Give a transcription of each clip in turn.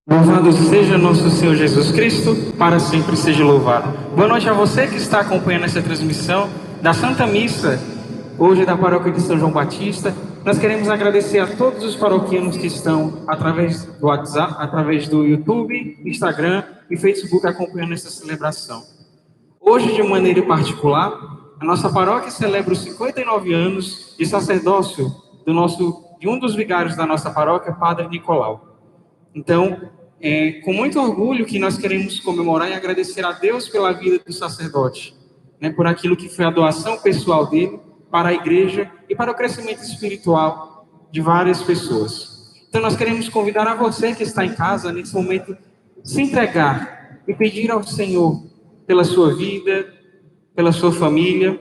Louvado seja nosso Senhor Jesus Cristo, para sempre seja louvado. Boa noite a você que está acompanhando essa transmissão da Santa Missa, hoje da Paróquia de São João Batista. Nós queremos agradecer a todos os paroquianos que estão através do WhatsApp, através do YouTube, Instagram e Facebook acompanhando essa celebração. Hoje, de maneira particular, a nossa paróquia celebra os 59 anos de sacerdócio de um dos vigários da nossa paróquia, Padre Nicolau. Então, é com muito orgulho que nós queremos comemorar e agradecer a Deus pela vida do sacerdote, né, por aquilo que foi a doação pessoal dele para a igreja e para o crescimento espiritual de várias pessoas. Então, nós queremos convidar a você que está em casa, nesse momento, se entregar e pedir ao Senhor pela sua vida, pela sua família,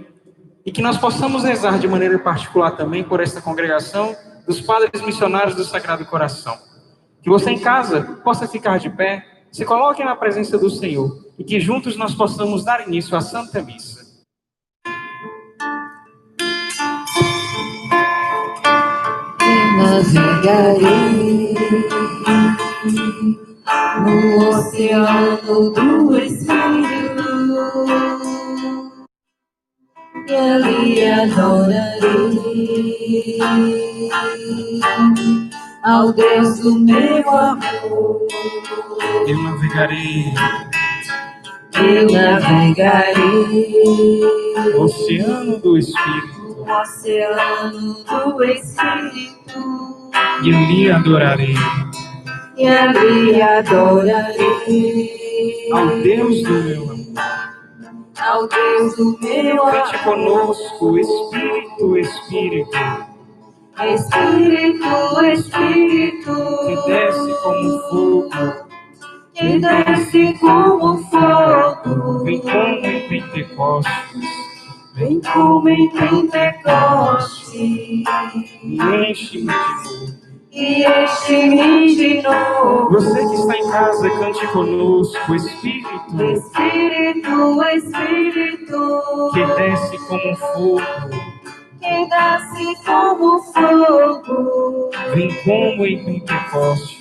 e que nós possamos rezar de maneira particular também por esta congregação dos padres missionários do Sagrado Coração. Que você em casa possa ficar de pé, se coloque na presença do Senhor e que juntos nós possamos dar início à Santa Missa. Navegarei no oceano do Espírito e ali adorarei ao Deus do meu amor. Eu navegarei no oceano do Espírito, e ali adorarei ao Deus do meu amor. Cante conosco, Espírito, Espírito, que desce como fogo, vem como em Pentecostes, e enche-me de novo. Você que está em casa, cante conosco, Espírito, que desce como fogo, vem como em Pentecostes,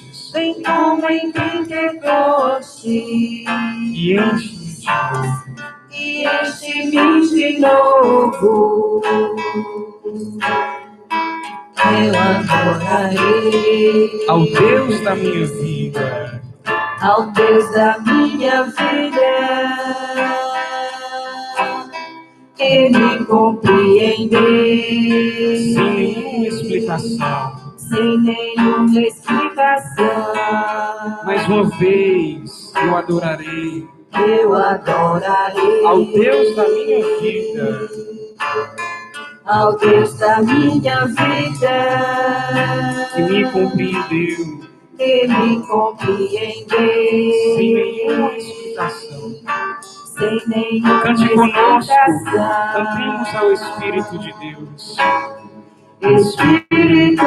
e enche-me de novo. Eu adorarei ao Deus da minha vida, que me compreender sem nenhuma explicação. Mais uma vez eu adorarei ao Deus da minha vida, que me compreendeu sem nenhuma explicação. Cante conosco, cantemos ao Espírito de Deus. Espírito,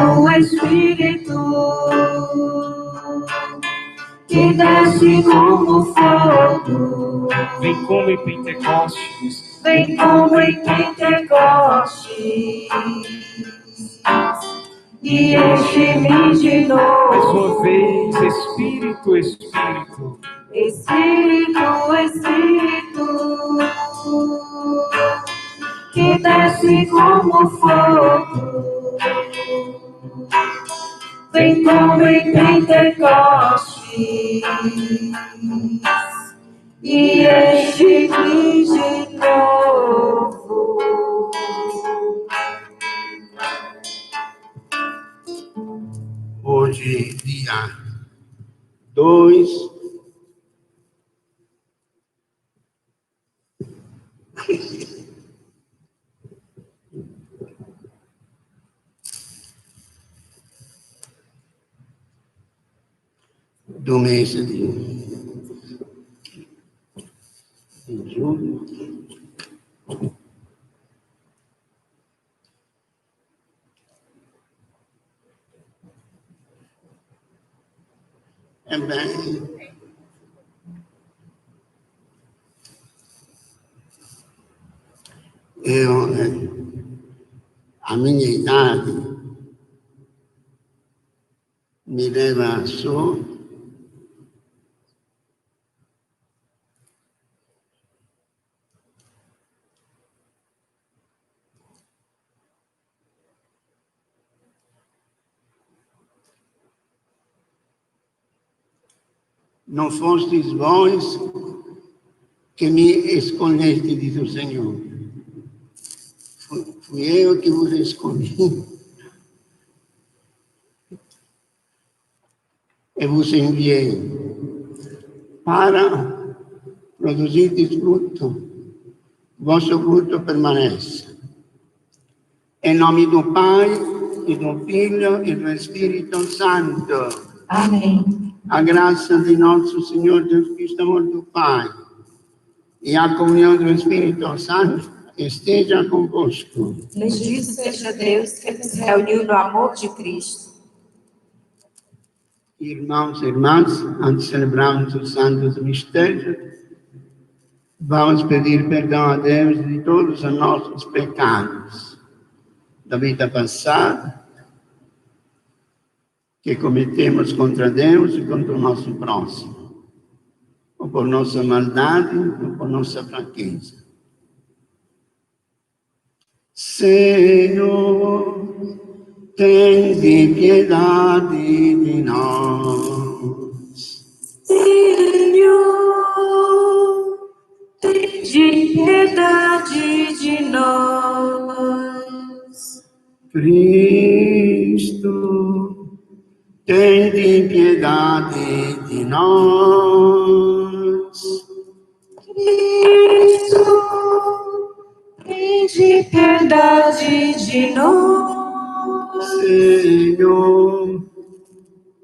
que desce como fogo, vem como em Pentecostes, e enche-me de novo. Mais uma vez, Espírito, Espírito, que desce como fogo, vem como em Pentecostes, e enche-me de novo. Hoje, dia 2 do mês de julho. É bem, a minha idade me leva só não fostes vós que me escolheste, diz o Senhor. Fui eu que vos escolhi e vos enviei para produzir fruto. Vosso fruto permanece. Em nome do Pai, e do Filho, e do Espírito Santo. Amém. A graça de nosso Senhor Jesus Cristo, amor do Pai, e a comunhão do Espírito Santo esteja convosco. Bendito seja Deus que nos reuniu no amor de Cristo. Irmãos e irmãs, antes de celebrarmos os santos mistérios, vamos pedir perdão a Deus de todos os nossos pecados da vida passada, que cometemos contra Deus e contra o nosso próximo, ou por nossa maldade, ou por nossa fraqueza. Senhor, tende piedade de nós. Senhor, tende piedade de nós. Cristo, tende piedade de nós. Cristo, tende piedade de nós. Senhor,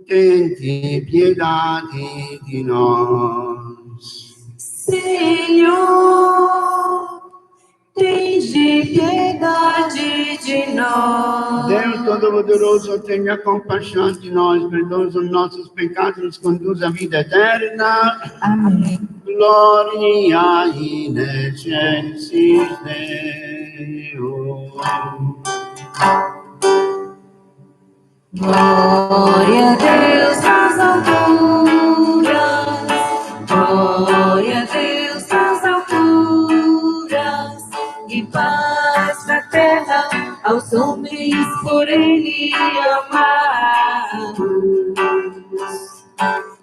tende piedade de nós. Senhor, tende piedade de nós. Deus Todo-Poderoso, tenha compaixão de nós, perdoa os nossos pecados, nos conduz à vida eterna. Amém. Gloria in excelsis Deo. Glória a Deus nas alturas, glória a Deus nas alturas, e paz na terra aos homens por Ele amados.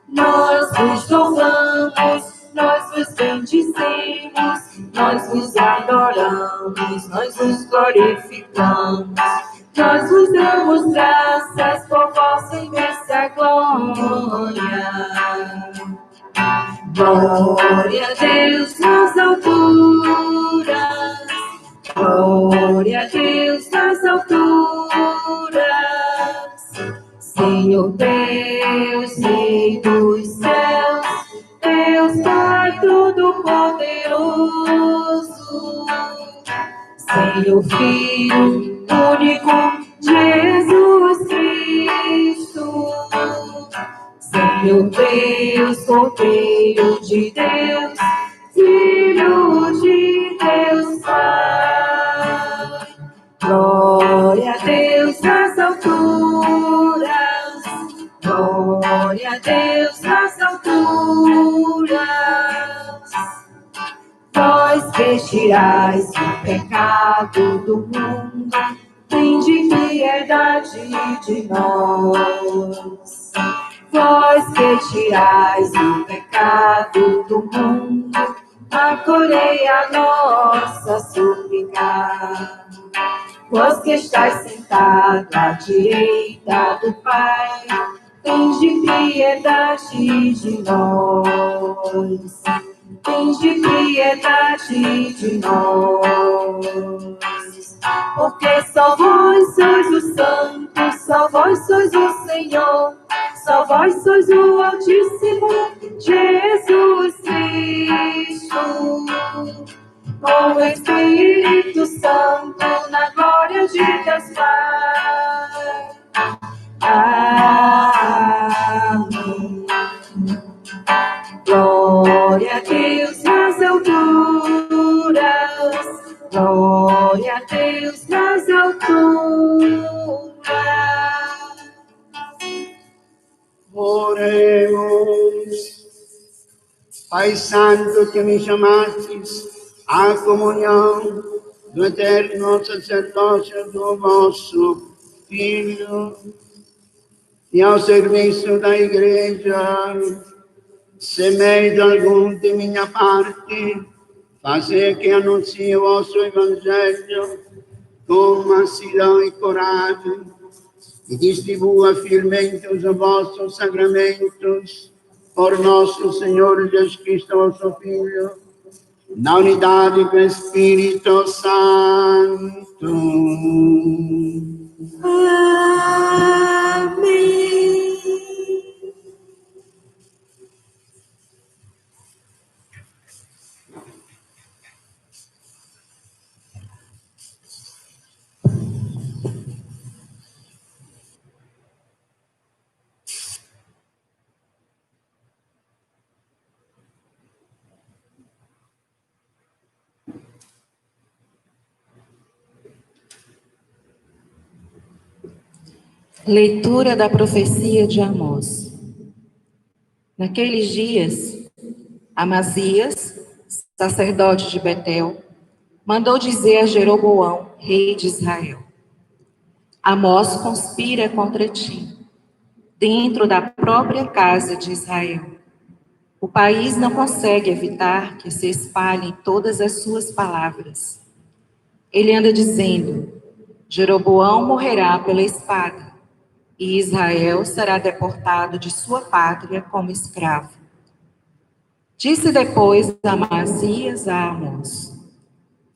Nós vos louvamos, nós vos bendizemos, nós vos adoramos, nós vos glorificamos. Nós vos damos graças por vossa imensa glória. Glória a Deus nas alturas, glória a Deus nas alturas. Senhor Deus, Rei dos céus, Deus Pai Todo-Poderoso. Senhor Filho único, Jesus Cristo. Senhor Deus, Cordeiro de Deus, Filho de Deus Pai. Glória a Deus nas alturas, glória a Deus nas alturas. Vós que tirais o pecado do mundo, tende piedade de nós. Vós que tirais o pecado do mundo, acolhei a nossa súplica. Vós que estáis sentado à direita do Pai, tende piedade de nós. Tende piedade de nós. Porque só vós sois o Santo, só vós sois o Senhor, só vós sois o Altíssimo, Jesus Cristo. Com o Espírito Santo, na glória de Deus Pai. Amém. Glória a Deus nas alturas, glória a Deus nas alturas. Oremos. Pai Santo, que me chamastes à comunhão do eterno sacerdócio do vosso Filho e ao serviço da Igreja, se mérito algum de minha parte, fazer que anuncie o vosso Evangelho com mansidão e coragem, e distribua fielmente os vossos sacramentos por nosso Senhor Jesus Cristo, vosso Filho, na unidade do Espírito Santo. Amém. Leitura da profecia de Amós. Naqueles dias, Amazias, sacerdote de Betel, mandou dizer a Jeroboão, rei de Israel: Amós conspira contra ti, dentro da própria casa de Israel. O país não consegue evitar que se espalhem todas as suas palavras. Ele anda dizendo: Jeroboão morrerá pela espada, e Israel será deportado de sua pátria como escravo. Disse depois Amazias a Amós: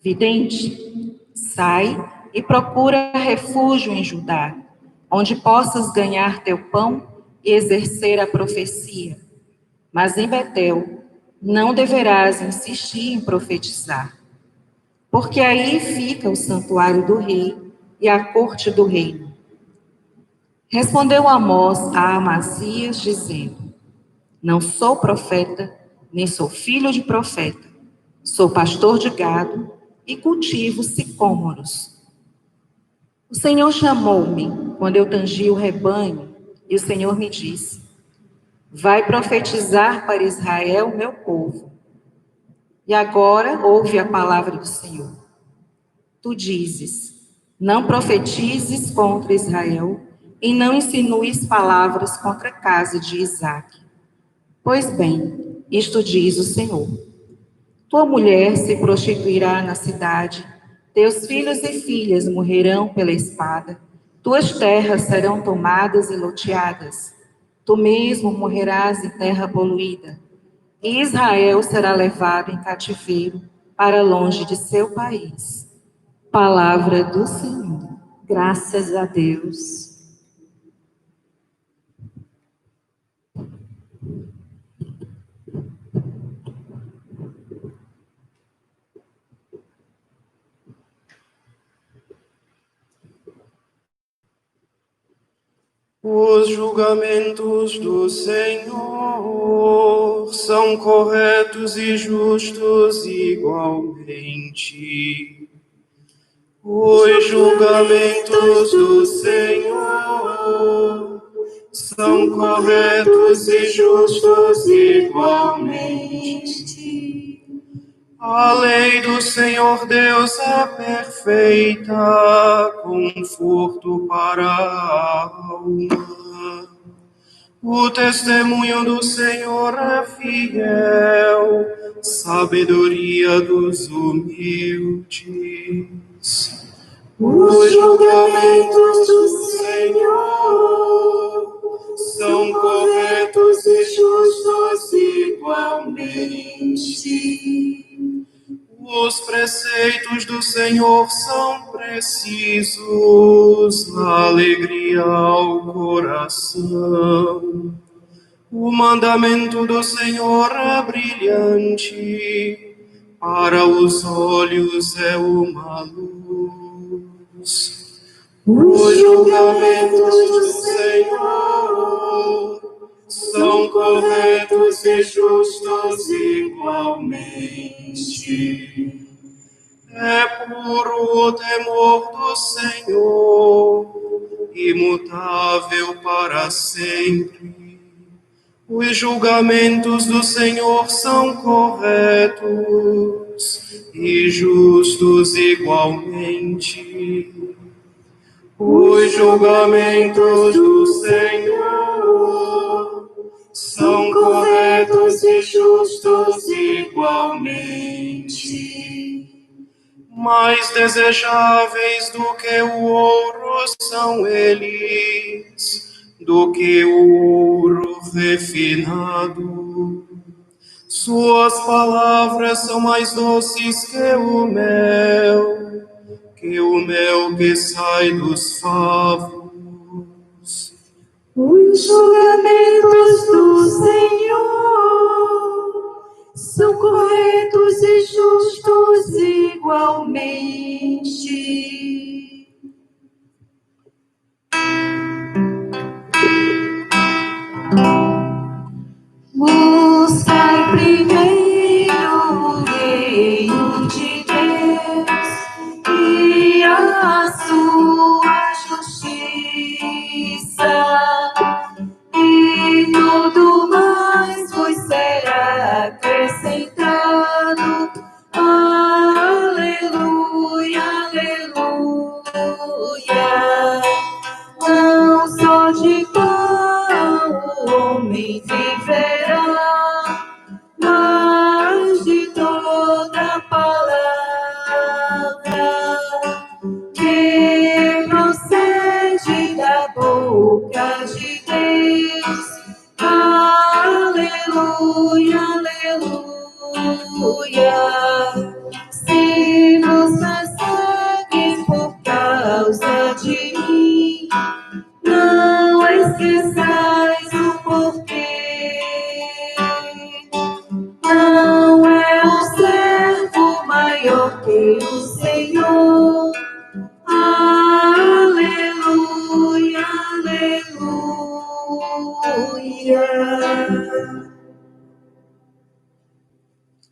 Vidente, sai e procura refúgio em Judá, onde possas ganhar teu pão e exercer a profecia. Mas em Betel não deverás insistir em profetizar, porque aí fica o santuário do rei e a corte do reino. Respondeu Amós a Amazias, dizendo: Não sou profeta, nem sou filho de profeta. Sou pastor de gado e cultivo sicômoros. O Senhor chamou-me quando eu tangi o rebanho, e o Senhor me disse: Vai profetizar para Israel, meu povo. E agora ouve a palavra do Senhor. Tu dizes: Não profetizes contra Israel, e não insinues palavras contra a casa de Isaque. Pois bem, isto diz o Senhor: Tua mulher se prostituirá na cidade, teus filhos e filhas morrerão pela espada, tuas terras serão tomadas e loteadas, tu mesmo morrerás em terra poluída, e Israel será levado em cativeiro para longe de seu país. Palavra do Senhor. Graças a Deus. Os julgamentos do Senhor são corretos e justos igualmente. Os julgamentos do Senhor são corretos e justos igualmente. A lei do Senhor Deus é perfeita, conforto para a alma. O testemunho do Senhor é fiel, sabedoria dos humildes. Os julgamentos do Senhor são corretos e justos igualmente. Os preceitos do Senhor são precisos, alegria ao coração. O mandamento do Senhor é brilhante, para os olhos é uma luz. Os julgamentos do Senhor são corretos e justos igualmente. É puro o temor do Senhor, imutável para sempre. Os julgamentos do Senhor são corretos e justos igualmente. Os julgamentos do Senhor são corretos e justos igualmente. Mais desejáveis do que o ouro são eles, do que o ouro refinado. Suas palavras são mais doces que o mel que sai dos favos. Os julgamentos do Senhor são corretos e justos igualmente. Buscai primeiro o reino de Deus e a sua justiça, e tudo mais vos será acrescentado. Aleluia, aleluia. Não só de pão o homem viverá, mas de toda palavra que procede da boca de Deus. Aleluia, aleluia. Se vos perseguem por causa de mim, não esqueçais o porquê. Não é o servo maior que o Senhor. Aleluia, aleluia.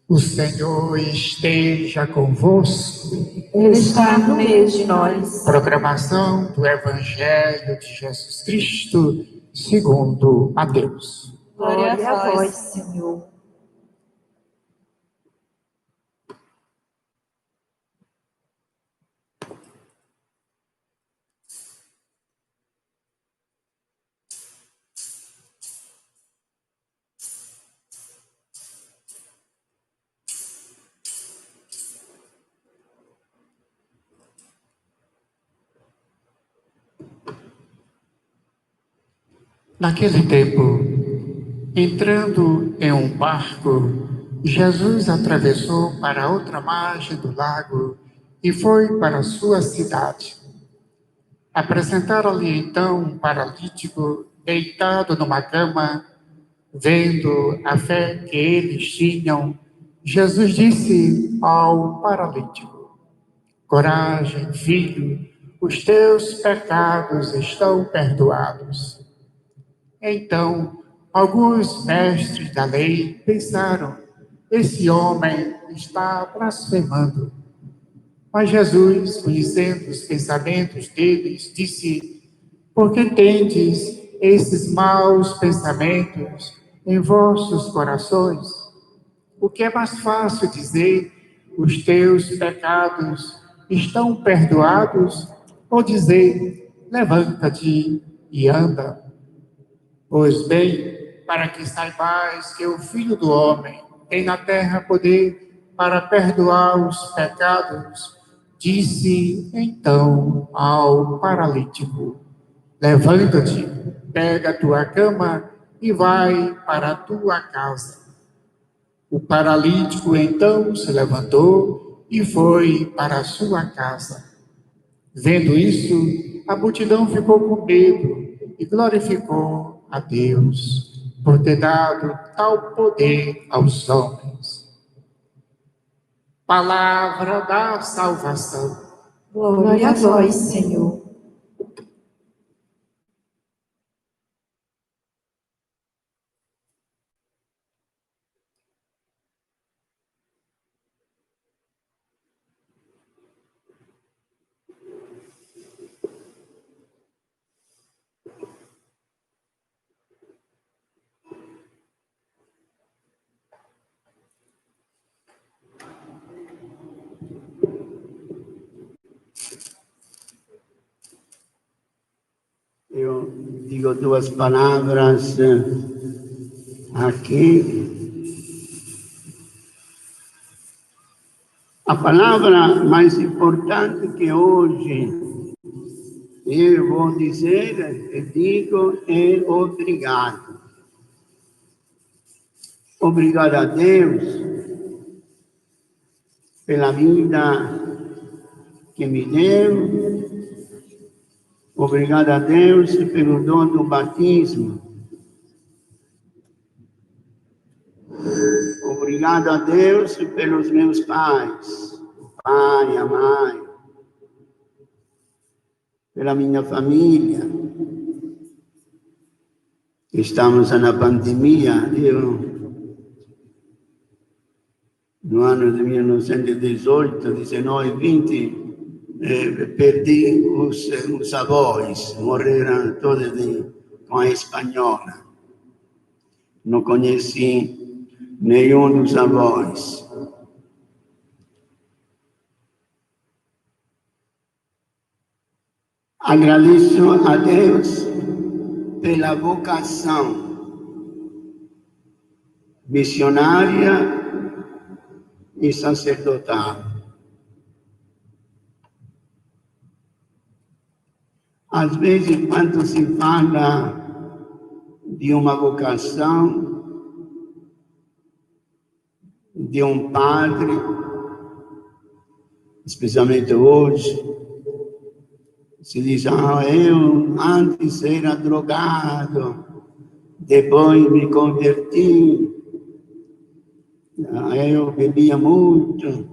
O Senhor esteja convosco. Ele está no meio de nós. Proclamação do Evangelho de Jesus Cristo, segundo Mateus. Glória a vós, Senhor. Naquele tempo, entrando em um barco, Jesus atravessou para a outra margem do lago e foi para a sua cidade. Apresentaram-lhe então um paralítico deitado numa cama. Vendo a fé que eles tinham, Jesus disse ao paralítico: coragem, filho, os teus pecados estão perdoados. Então, alguns mestres da lei pensaram: esse homem está blasfemando. Mas Jesus, conhecendo os pensamentos deles, disse: por que tendes esses maus pensamentos em vossos corações? O que é mais fácil dizer: os teus pecados estão perdoados, ou dizer: levanta-te e anda? Pois bem, para que saibais que o Filho do Homem tem na terra poder para perdoar os pecados, disse então ao paralítico: levanta-te, pega a tua cama e vai para a tua casa. O paralítico então se levantou e foi para a sua casa. Vendo isso, a multidão ficou com medo e glorificou a Deus por ter dado tal poder aos homens. Palavra da salvação. Glória a vós, Senhor. Eu digo duas palavras aqui a palavra mais importante que hoje eu vou dizer e digo é obrigado. Obrigado a Deus pela vida que me deu. Obrigado a Deus pelo dom do batismo. Obrigado a Deus pelos meus pais, o pai, a mãe, pela minha família. Estamos na pandemia. Eu, no ano de 1918, 19 e 20, perdi os avós, morreram todos com a espanhola. Não conheci nenhum dos avós. Agradeço a Deus pela vocação missionária e sacerdotal. Às vezes, quando se fala de uma vocação, de um padre, especialmente hoje, se diz, eu antes era drogado, depois me converti, eu bebia muito,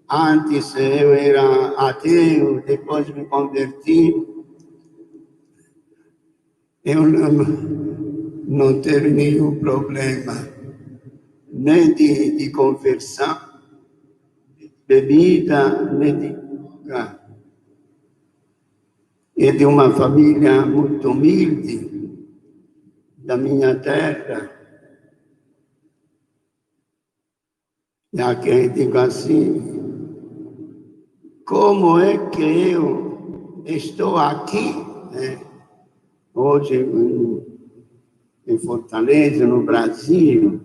antes eu era ateu, depois me converti. Eu não tive nenhum problema, nem de conversão, de bebida, nem de droga. É de uma família muito humilde, da minha terra. Já que eu digo assim, como é que eu estou aqui, né? Hoje em Fortaleza, no Brasil?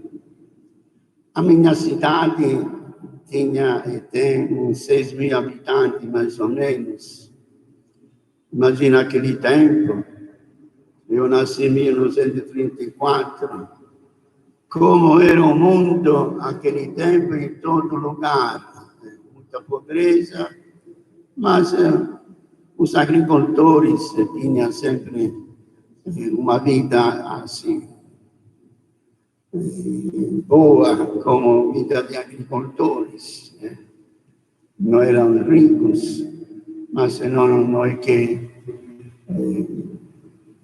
A minha cidade tinha e tem uns 6 mil habitantes, mais ou menos. Imagina aquele tempo, eu nasci em 1934, como era o mundo naquele tempo, em todo lugar. Muita pobreza, mas os agricultores tinham sempre uma vida assim, boa, como vida de agricultores. Não eram ricos, mas não é que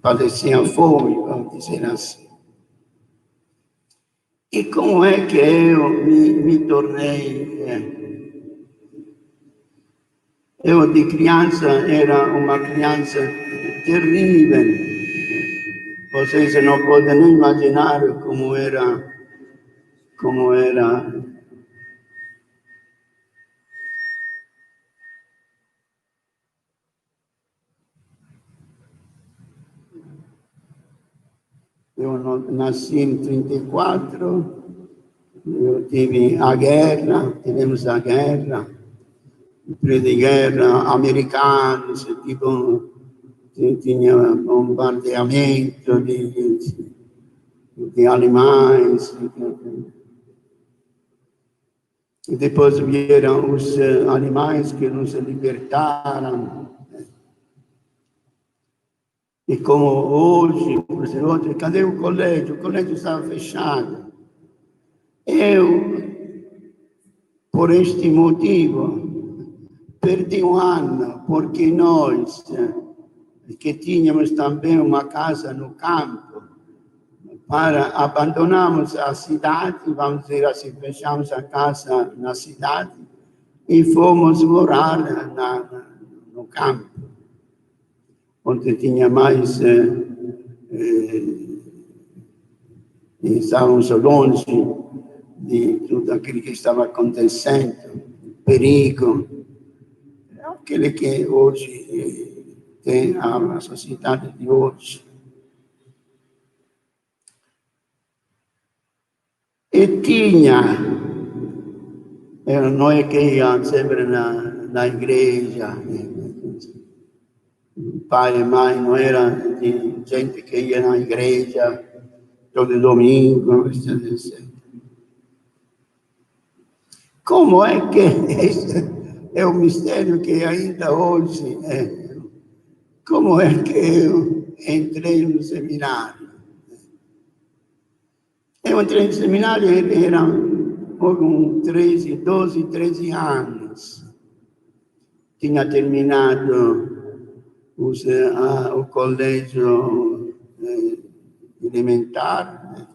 padeciam fome, vamos dizer assim. E como é que eu me tornei? Eu, de criança, era uma criança terrível. Vocês não podem nem imaginar como era. Eu nasci em 34, eu tivemos a guerra, de guerra, americanos, tinha bombardeamento de alemães. E depois vieram os alemães que nos libertaram. E como hoje, cadê o colégio? O colégio estava fechado. Eu, por este motivo, perdi um ano, porque nós, que tínhamos também uma casa no campo, abandonamos a cidade, vamos dizer assim, fechamos a casa na cidade e fomos morar no campo, onde tinha mais, estávamos longe de tudo aquilo que estava acontecendo, perigo, aquele que hoje tem a sociedade de hoje. E tinha, não é que ia sempre na igreja, pai e mãe não era de gente que ia na igreja todo domingo, etc. Como é que esse é o mistério que ainda hoje é? Como é que eu entrei no seminário? Eu entrei no seminário, era com 13 anos. Tinha terminado o colégio elementar,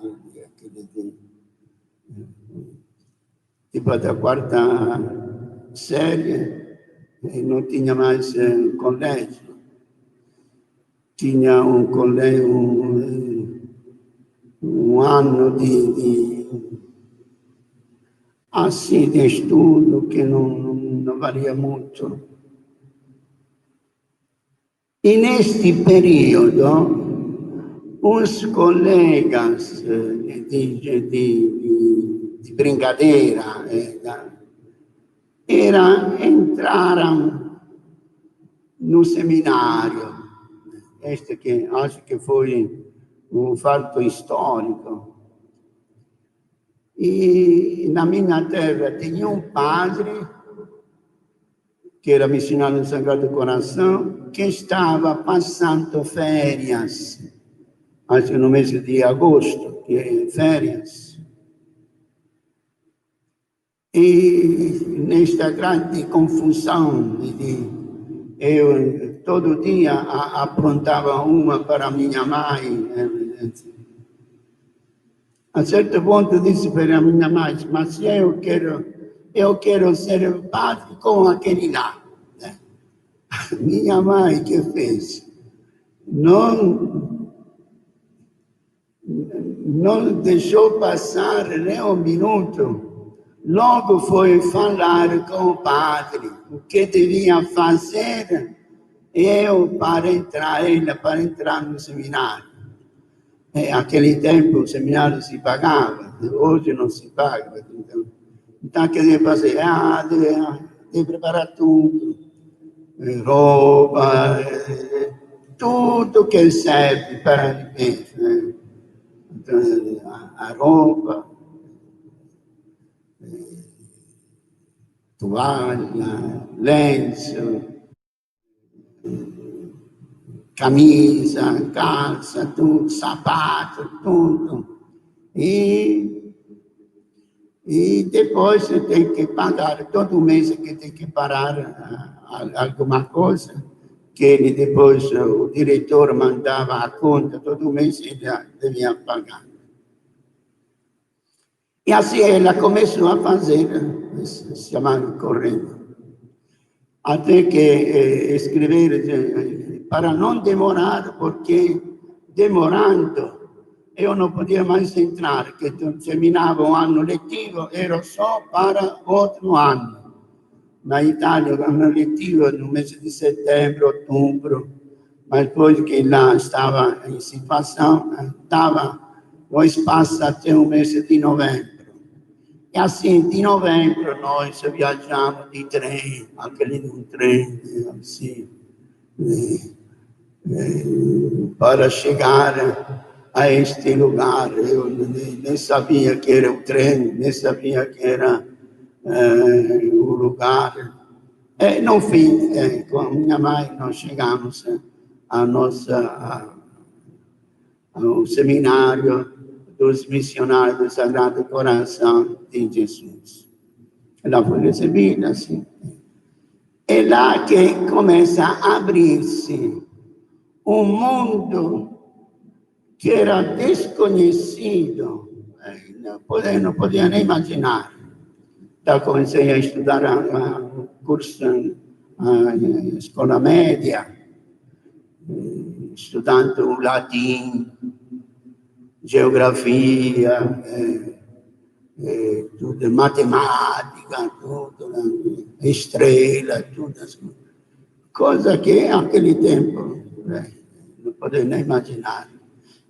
tipo da quarta série, e não tinha mais colégio. Tinha um colégio, um ano de estudo que não valia muito. E neste período, os colegas de brincadeira entraram no seminário. Este que acho que foi um fato histórico. E na minha terra tinha um padre que era missionário do Sagrado Coração, que estava passando férias, acho que no mês de agosto, que é férias. E nesta grande confusão, eu todo dia aprontava uma para minha mãe. A certo ponto disse para a minha mãe, mas eu quero ser padre com aquele lá. Minha mãe que fez? Não deixou passar nem um minuto. Logo foi falar com o padre o que devia fazer para entrar no seminário. Naquele tempo o seminário se pagava, hoje não se paga. Então, quer dizer, fazer, deve preparar tudo, roupa, tudo que serve para a limpeza, né? Então, a roupa, toalha, lenço, camisa, calça, tudo, sapato, tudo. E depois você tem que pagar, todo mês que tem que parar alguma coisa, que ele depois, o diretor mandava a conta, todo mês ele devia pagar. E assim ela começou a fazer, se chamava correndo. Até que escrever, para não demorar, porque demorando, eu não podia mais entrar, porque terminava o ano letivo, era só para outro ano. Na Itália, o ano letivo no mês de setembro, outubro, mas depois que lá estava em situação, dava o espaço até o mês de novembro. E assim, de novembro, nós viajamos de trem, aquele de um trem, assim, para chegar a este lugar. Eu nem sabia que era o trem, nem sabia que era o lugar. No fim, com a minha mãe, nós chegamos ao seminário dos missionários do Sagrado Coração de Jesus. Ela foi recebida assim. É lá que começa a abrir-se um mundo que era desconhecido, não podia nem imaginar. Então, comecei a estudar o curso, a escola média, estudando o latim, geografia, tudo, matemática, tudo, estrela, tudo assim. Coisa que naquele tempo não podia nem imaginar.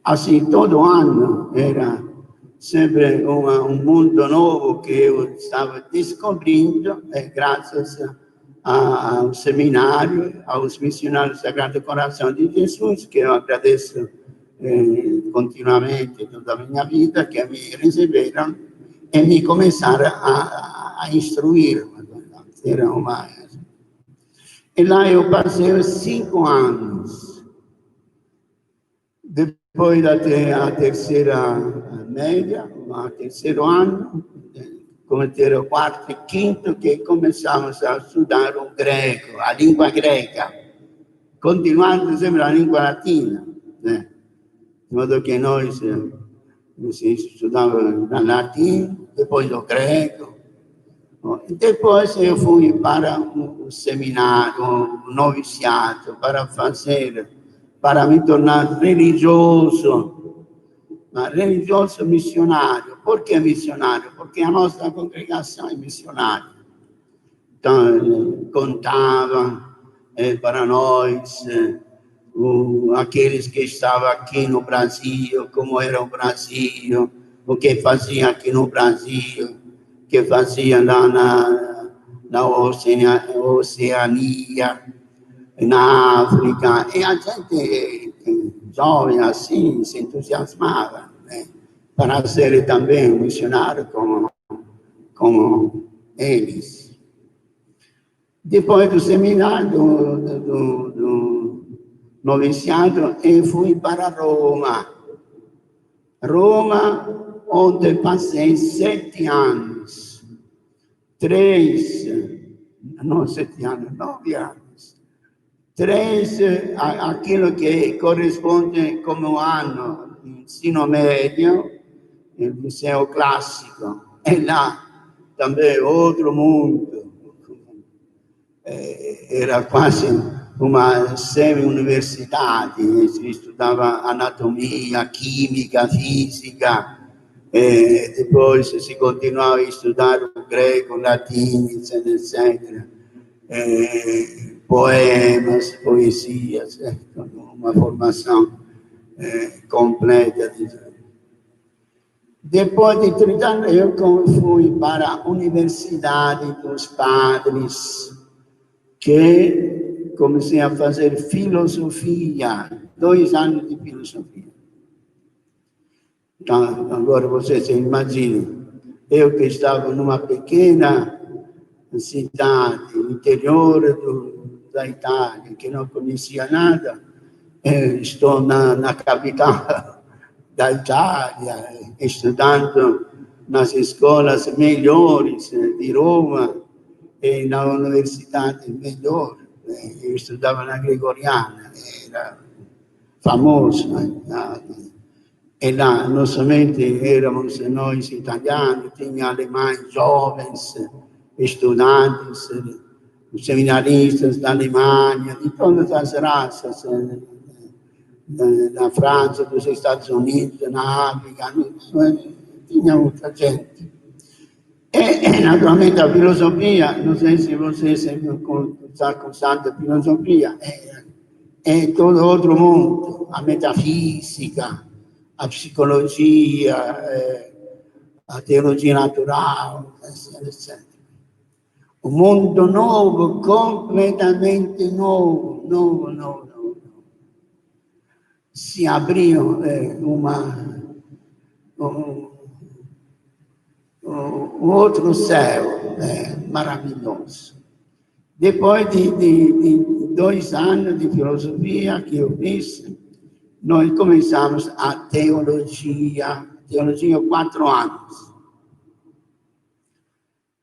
Assim, todo ano era sempre um mundo novo que eu estava descobrindo, graças ao seminário, aos missionários do Sagrado Coração de Jesus, que eu agradeço continuamente toda a minha vida, que me receberam e me começaram a instruir. Era E lá eu passei 5 anos. Depois da terceira média, o terceiro ano, cometeram o quarto e quinto, que começamos a estudar o grego, a língua grega, continuando sempre a língua latina, né? De modo que nós estudávamos na latim, depois o grego. E depois eu fui para o seminário, o noviciato, para me tornar religioso, mas religioso missionário. Por que missionário? Porque a nossa congregação é missionária. Então, contavam para nós aqueles que estavam aqui no Brasil, como era o Brasil, o que faziam aqui no Brasil, o que faziam lá na Oceania, na África, e a gente, jovem assim, se entusiasmava, né, para ser também um missionário como eles. Depois do seminário, do noviciado, eu fui para Roma. Roma, onde passei 7 anos. 9 anos. 3, aquilo que corresponde como ano, ensino médio, il liceo clássico, e lá também outro mundo. Era quase uma semi-universidade, si estudava anatomia, química, fisica, depois si continuava a estudar o grego, o latino, etc. Poemas, poesias, uma formação completa. Depois de 30 anos, eu fui para a Universidade dos Padres, que comecei a fazer filosofia, 2 anos de filosofia. Então, agora vocês imaginam, eu que estava numa pequena cidade, interior da Itália, que não conhecia nada, estou na capital da Itália, estudando nas escolas melhores de Roma, e na universidade melhor. Eu estudava na Gregoriana, era famoso. E lá não somente éramos nós italianos, tinha alemães jovens, estudantes, seminaristas da Alemanha, de todas as raças, na França, dos Estados Unidos, na África, tinha muita gente. E, naturalmente, a filosofia, não sei se vocês estão cursando a filosofia, é todo outro mundo, a metafísica, a psicologia, a teologia natural, etc. Um mundo novo, completamente novo. Se abriu um outro céu maravilhoso. Depois de 2 anos de filosofia que eu fiz, nós começamos a teologia 4 anos.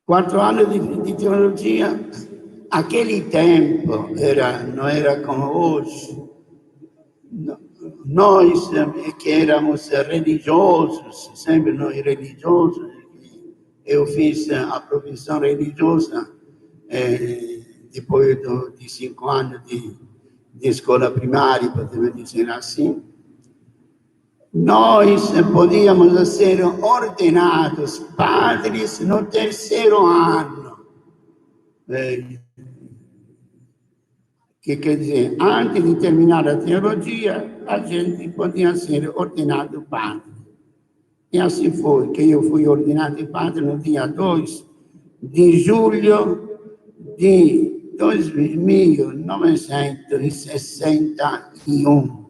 4 anos de teologia, aquele tempo não era como hoje. Nós que éramos religiosos, sempre nós religiosos, eu fiz a profissão religiosa depois de 5 anos de escola primária, podemos dizer assim. Nós podíamos ser ordenados padres no 3º ano. Que quer dizer, antes de terminar a teologia, a gente podia ser ordenado padre. E assim foi que eu fui ordenado padre no dia 2 de julho de 1961.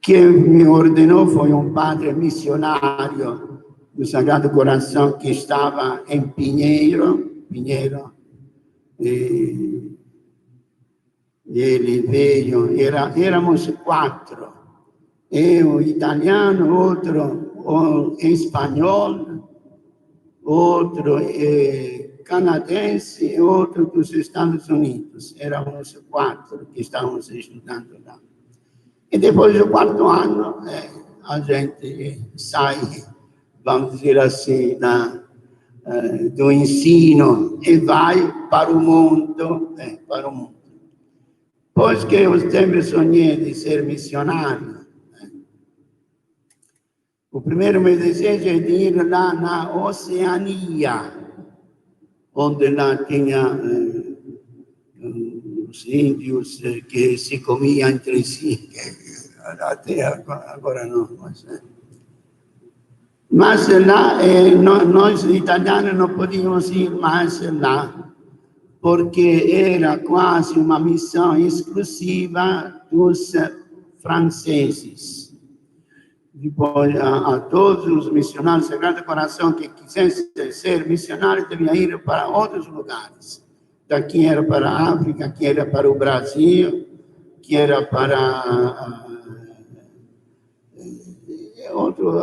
Quem me ordenou foi um padre missionário do Sagrado Coração que estava em Pinheiro, e ele veio, éramos 4, eu italiano, outro espanhol, outro canadense e outro dos Estados Unidos. Éramos 4 que estávamos estudando lá. E depois do 4º ano, a gente sai, vamos dizer assim, do ensino e vai para o mundo. Pois que eu sempre sonhei de ser missionário, o primeiro meu desejo é de ir lá na Oceania, onde lá tinha os índios que se comiam entre si, até agora não. Mas lá, nós italianos não podíamos ir mais lá, porque era quase uma missão exclusiva dos franceses. Depois, a todos os missionários do Sagrado Coração que quisessem ser missionários deviam ir para outros lugares. Daqui era para a África, aqui era para o Brasil, que era para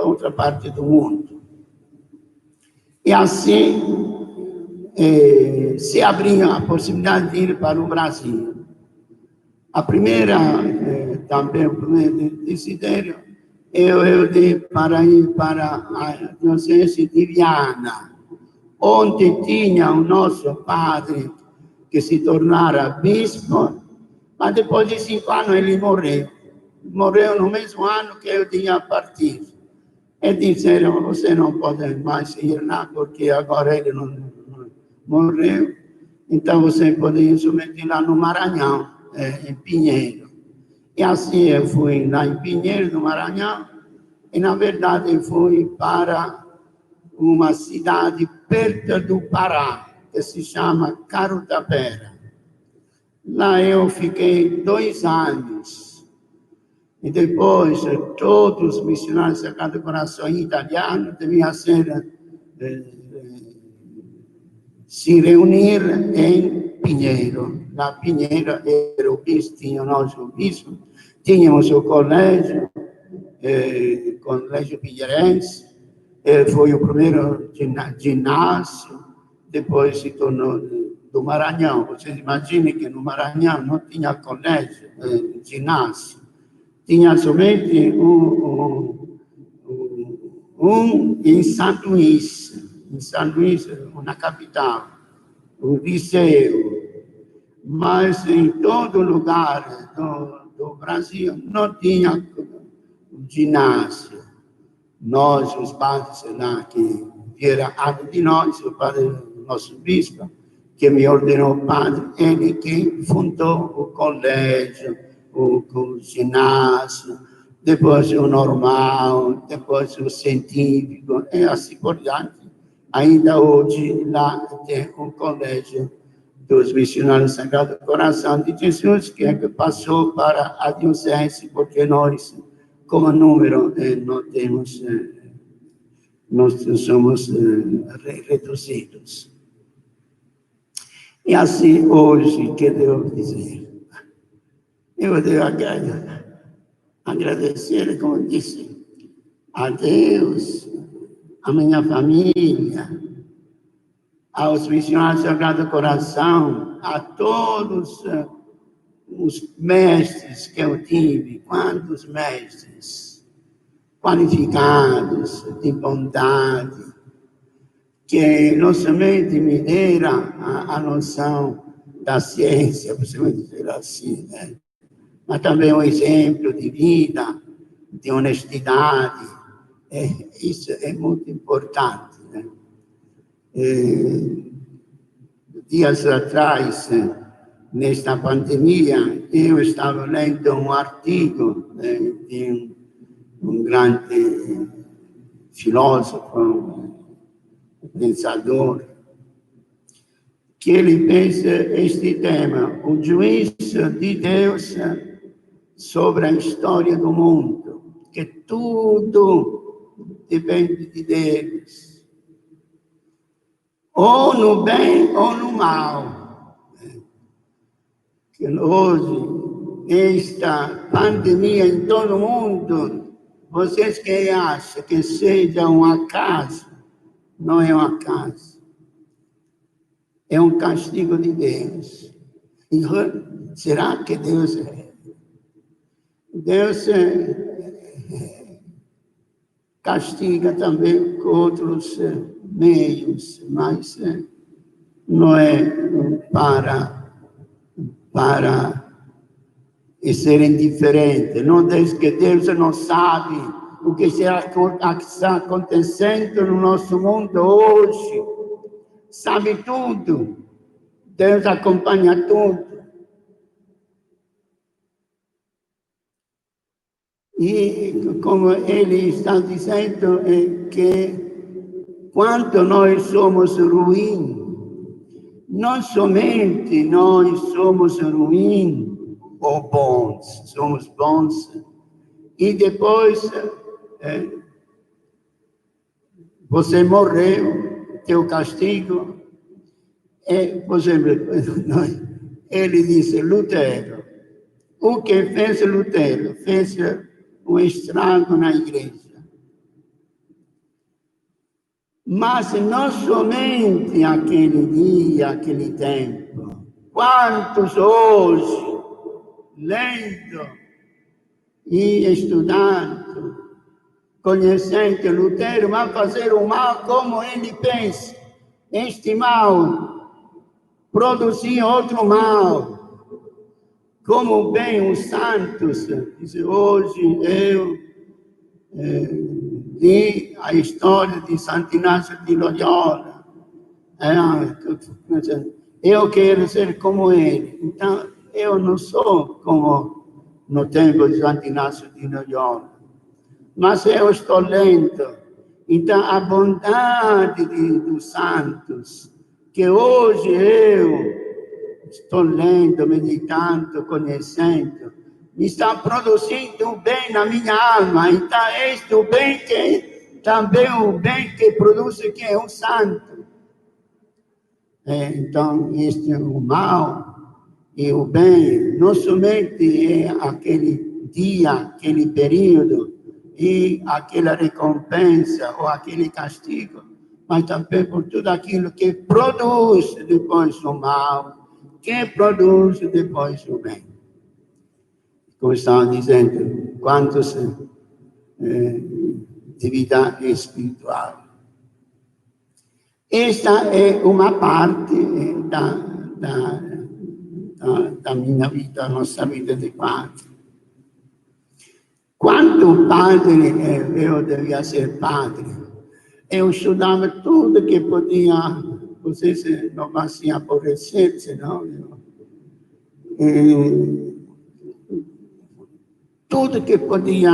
outra parte do mundo. E assim se abria a possibilidade de ir para o Brasil. Também o primeiro desidério, eu dei para ir para a diocese de Viana, onde tinha o nosso padre que se tornara bispo, mas depois de 5 anos ele morreu. Morreu no mesmo ano que eu tinha partido. E disseram, você não pode mais ir lá, porque agora ele não morreu. Então você pode ir somente lá no Maranhão, em Pinheiro. E assim eu fui lá em Pinheiro, no Maranhão, e na verdade fui para uma cidade perto do Pará, que se chama Carutapera. Lá eu fiquei 2 anos. E depois todos os missionários do Sagrado Coração italianos deviam se reunir em Pinheiro. Na Pinheiro era o bispo, tinha o nosso bispo, tínhamos o colégio Pinheirense, foi o primeiro ginásio, depois se tornou do Maranhão. Vocês imaginem que no Maranhão não tinha colégio, ginásio, tinha somente um em São Luís, na capital, o liceu. Mas em todo lugar do Brasil não tinha ginásio. Nós, os padres lá, que era amigo de nós, o padre, nosso bispo, que me ordenou padre, ele que fundou o colégio, o ginásio, depois o normal, depois o científico, e assim por diante. Ainda hoje lá tem um colégio dos missionários do Sagrado Coração de Jesus, que é que passou para a diocese, porque nós, como número, nós somos reduzidos. E assim, hoje, que devo dizer? Eu devo agradecer, como disse, a Deus, a minha família, aos missionários do Sagrado Coração, a todos os mestres que eu tive, quantos mestres qualificados, de bondade, que não somente me deram a noção da ciência, podemos dizer assim, né? Mas também um exemplo de vida, de honestidade. Isso é muito importante, né? Dias atrás, nesta pandemia, eu estava lendo um artigo de um grande filósofo, pensador, que ele pensa este tema, o juízo de Deus sobre a história do mundo, que tudo depende de Deus, ou no bem ou no mal. Que hoje, esta pandemia em todo o mundo, vocês que acham que seja um acaso, não é um acaso. É um castigo de Deus. E será que Deus castiga também com outros meios, mas não é para ser indiferente. Não diz que Deus não sabe o que está acontecendo no nosso mundo hoje. Sabe tudo. Deus acompanha tudo. E como ele está dizendo, é que quanto nós somos ruins, não somente nós somos ruins ou bons, somos bons, e depois você morreu, teu castigo, por exemplo, ele disse, Lutero, o que fez Lutero? Fez um estrago na igreja. Mas não somente aquele dia, aquele tempo. Quantos hoje, lendo e estudando, conhecendo Lutero, vão fazer o mal como ele pensa. Este mal produzir outro mal. Como bem os santos, dizem, hoje eu li a história de Santo Inácio de Loyola. Eu quero ser como ele. Então, eu não sou como no tempo de Santo Inácio de Loyola. Mas eu estou lendo. Então, a bondade dos santos, que hoje eu estou lendo, meditando, conhecendo, me está produzindo bem na minha alma. Então, este o bem que também o bem que produz que é um santo. Então, este é o mal e o bem, não somente é aquele dia, aquele período e aquela recompensa ou aquele castigo, mas também por tudo aquilo que produz depois o mal, que produz depois o bem. Como estava dizendo, quantos de vida espiritual. Esta é uma parte da minha vida, da nossa vida de padre. Quando padre eu devia ser padre, eu estudava tudo que podia. Vocês não vão se aborrecer, senão tudo que podia,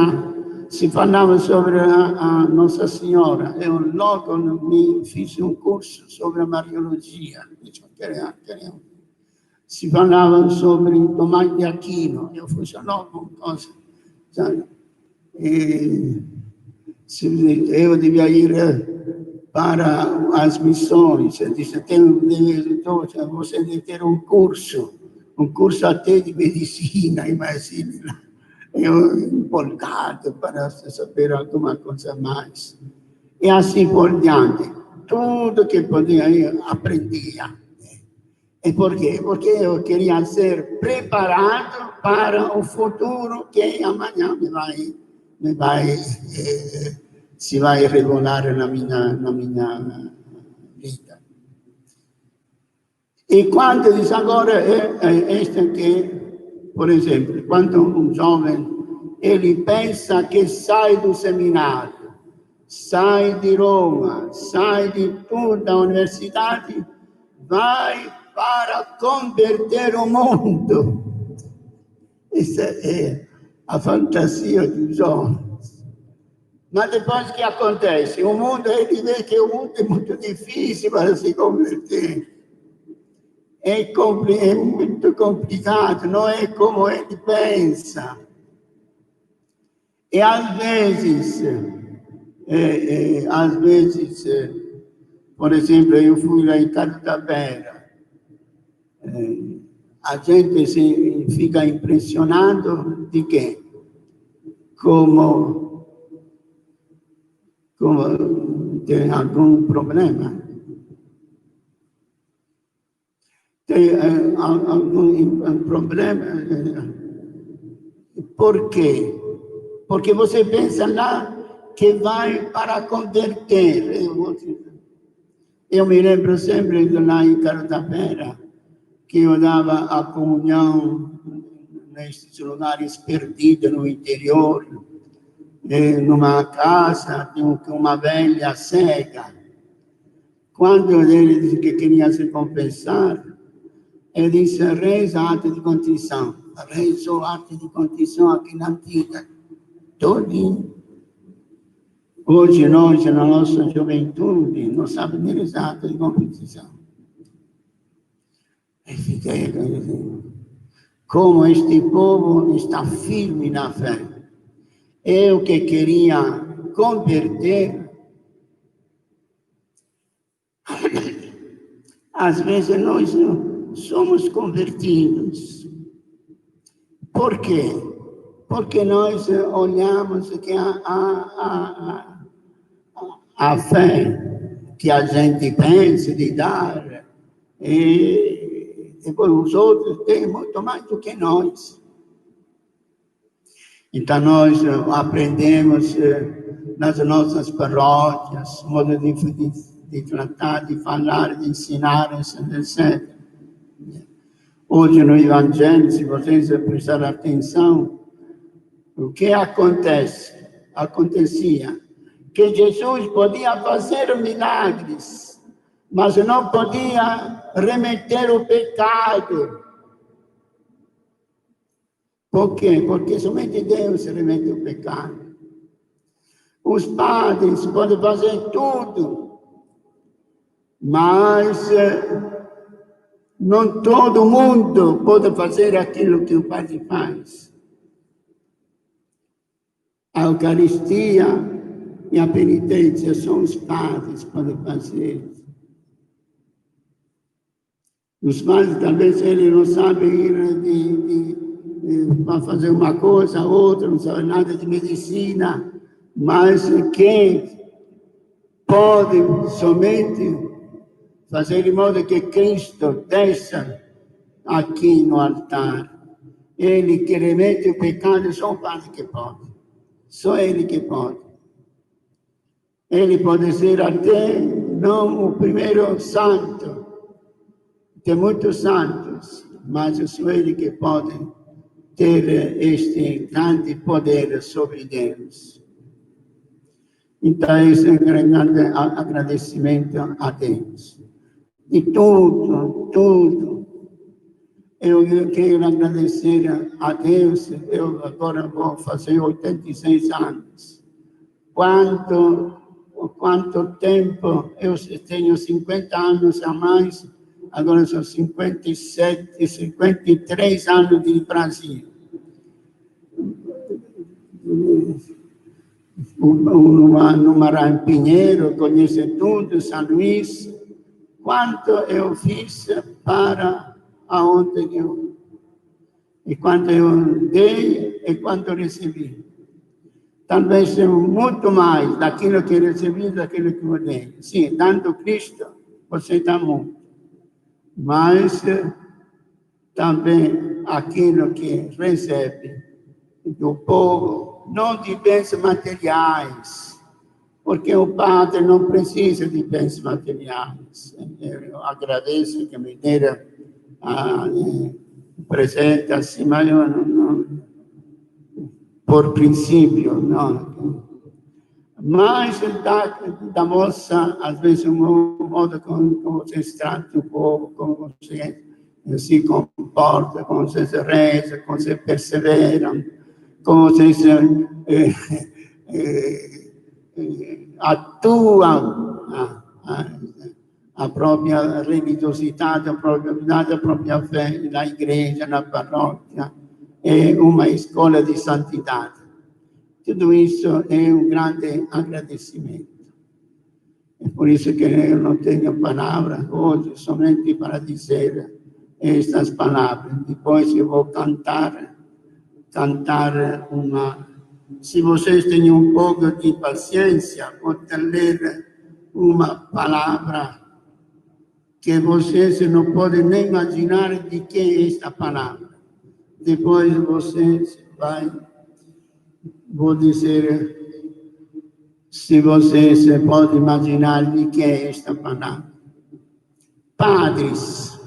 se falava sobre a Nossa Senhora. Eu logo me fiz um curso sobre a Mariologia. Se falava sobre Tomás de Aquino, eu fiz logo uma coisa. Sabe? Eu devia ir para as missões. Eu disse, você deve ter um curso até de medicina, imagina. Eu empolgado para saber alguma coisa mais. E assim por diante. Tudo que podia eu aprendia. E por quê? Porque eu queria ser preparado para o futuro que amanhã se vai revelar na minha vida. E quando diz agora, este aqui, por exemplo, quando um jovem, ele pensa que sai do seminário, sai de Roma, sai de toda a universidade, vai para converter o mundo. Essa é a fantasia dos jovens. Mas depois que acontece? O mundo, ele vê que o mundo é muito difícil para se converter. É muito complicado, não é como ele pensa. E às vezes, por exemplo, eu fui lá em Cartagena, a gente fica impressionado de quê? Como tem algum problema. Tem algum problema. Por quê? Porque você pensa lá que vai para converter. Eu me lembro sempre de lá em Cartagena, que eu dava a comunhão nesses lugares perdidos no interior, numa casa de uma velha cega. Quando ele disse que queria se confessar, ele disse: reza ato de contrição. Rezou ato de contrição aqui na vida, todinho. Hoje nós, na nossa juventude, não sabemos nem rezar ato de contrição. E fiquei assim, como este povo está firme na fé. Eu que queria converter, às vezes nós não somos convertidos. Por quê? Porque nós olhamos que a fé que a gente pensa de dar, e depois os outros têm muito mais do que nós. Então, nós aprendemos nas nossas paróquias, modo de tratar, de falar, de ensinar, etc. Hoje, no Evangelho, se vocês prestarem atenção, o que acontecia? Que Jesus podia fazer milagres, mas não podia remeter o pecado. Por quê? Porque somente Deus remete o pecado. Os padres podem fazer tudo, mas não todo mundo pode fazer aquilo que o padre faz. A Eucaristia e a penitência são os padres que podem fazer. Os padres, talvez, eles não sabem ir para fazer uma coisa, outra, não sabe nada de medicina, mas quem pode somente fazer de modo que Cristo desça aqui no altar, ele que remete o pecado, só o Padre que pode, só ele que pode. Ele pode ser até não o primeiro santo, tem muitos santos, mas é só ele que pode ter este grande poder sobre Deus. Então, esse é um grande agradecimento a Deus. De tudo. Eu quero agradecer a Deus. Eu agora vou fazer 86 anos. Quanto tempo? Eu tenho 50 anos a mais, agora são 57, 53 anos de Brasil. No Maranhão Pinheiro, conhece tudo, São Luís. Quanto eu fiz para aonde eu... E quanto eu dei e quanto recebi. Talvez muito mais daquilo que recebi, daquilo que eu dei. Sim, dando Cristo, você dá muito. Mas também aquilo que recebe do povo, não de bens materiais, porque o padre não precisa de bens materiais. Eu agradeço que me deram presente assim, mas eu não, por princípio, não. Mas da moça, às vezes, o modo como vocês tratam o povo, como você se comporta, como vocês rezam, como vocês perseveram, como vocês attua a própria religiosidade, a própria verdade, a própria fé na igreja, na paróquia, é uma escola de santidade. Tudo isso é um grande agradecimento. É por isso que eu não tenho palavras hoje, somente para dizer estas palavras. Depois eu vou cantar uma... Se vocês têm um pouco de paciência, vou ler uma palavra que vocês não podem nem imaginar de que é esta palavra. Depois vocês vou dizer se vocês podem imaginar de que é esta palavra. Padres.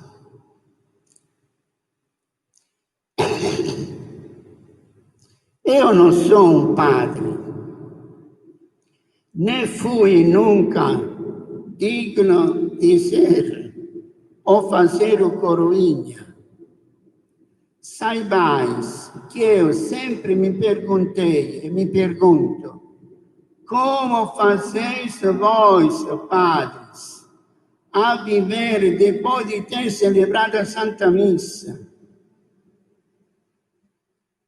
Eu não sou um padre, nem fui nunca digno de ser ou fazer o coroinha. Saibais que eu sempre me perguntei e me pergunto, como fazeis vós, padres, a viver depois de ter celebrado a Santa Missa?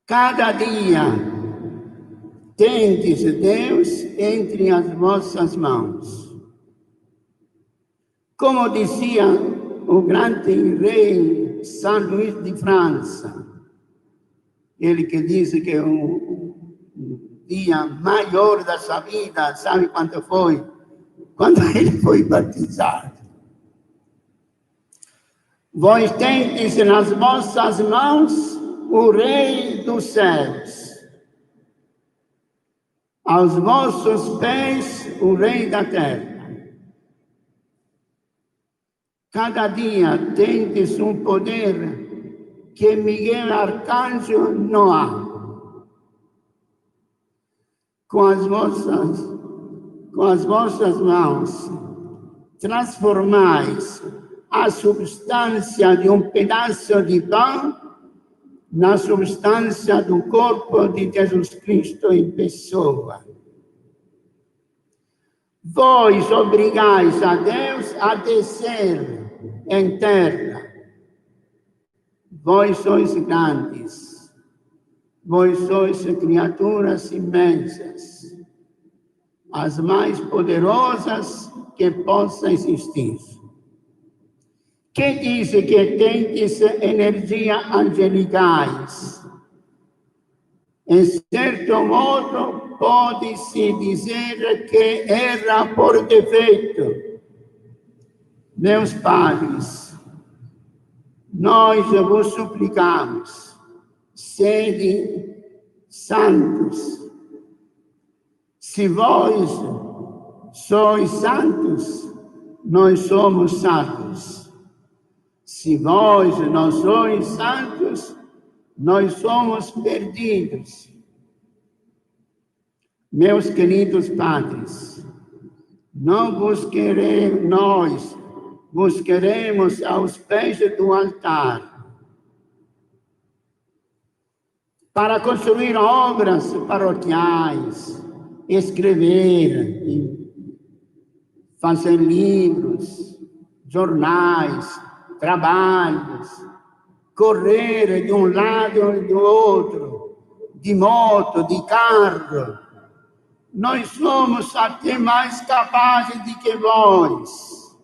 Cada dia tendes Deus entre as vossas mãos. Como dizia o grande rei São Luís de França, ele que diz que é o dia maior da sua vida, sabe quando foi? Quando ele foi batizado. Vós tendes nas vossas mãos o Rei dos céus, aos vossos pés o Rei da terra. Cada dia tendes um poder que Miguel Arcanjo não há. Com as vossas mãos transformais a substância de um pedaço de pão na substância do corpo de Jesus Cristo em pessoa. Vós obrigais a Deus a descer em terra. Vós sois grandes. Vós sois criaturas imensas, as mais poderosas que possam existir. Que diz que tendes energia angelicais. Em certo modo, pode-se dizer que erra por defeito. Meus padres, nós vos suplicamos, sede santos. Se vós sois santos, nós somos santos. Se vós não sois santos, nós somos perdidos. Meus queridos padres, nós vos queremos aos pés do altar para construir obras paroquiais, escrever, fazer livros, jornais, trabalhos, correr de um lado e do outro, de moto, de carro. Nós somos até mais capazes do que vós,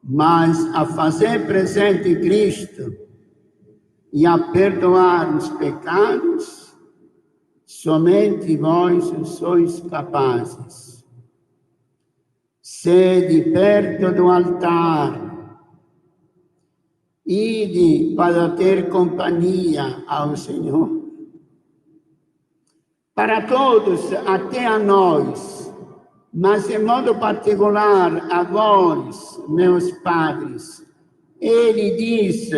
mas a fazer presente Cristo e a perdoar os pecados, somente vós sois capazes. Sede perto do altar, ide para ter companhia ao Senhor. Para todos, até a nós, mas em modo particular a vós, meus padres, ele diz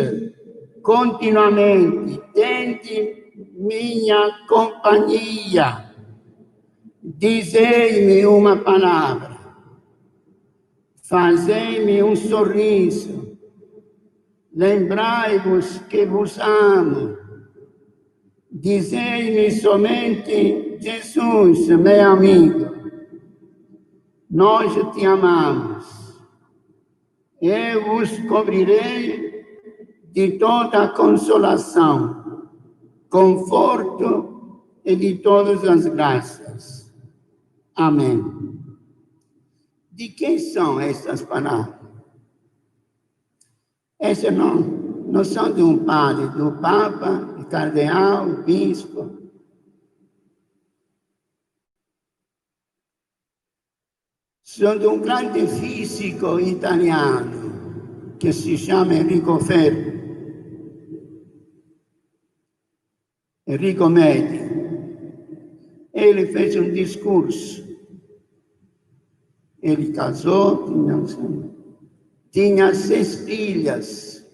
continuamente, tende minha companhia, dizei-me uma palavra, fazei-me um sorriso, lembrai-vos que vos amo, dizei-me somente, Jesus, meu amigo, nós te amamos. Eu vos cobrirei de toda consolação, conforto e de todas as graças. Amém. De quem são estas palavras? Essas não são de um padre, do Papa, do cardeal, do bispo. São de um grande físico italiano que se chama Enrico Fermi. Enrico Medi. Ele fez um discurso. Ele casou, tinha 6 filhas.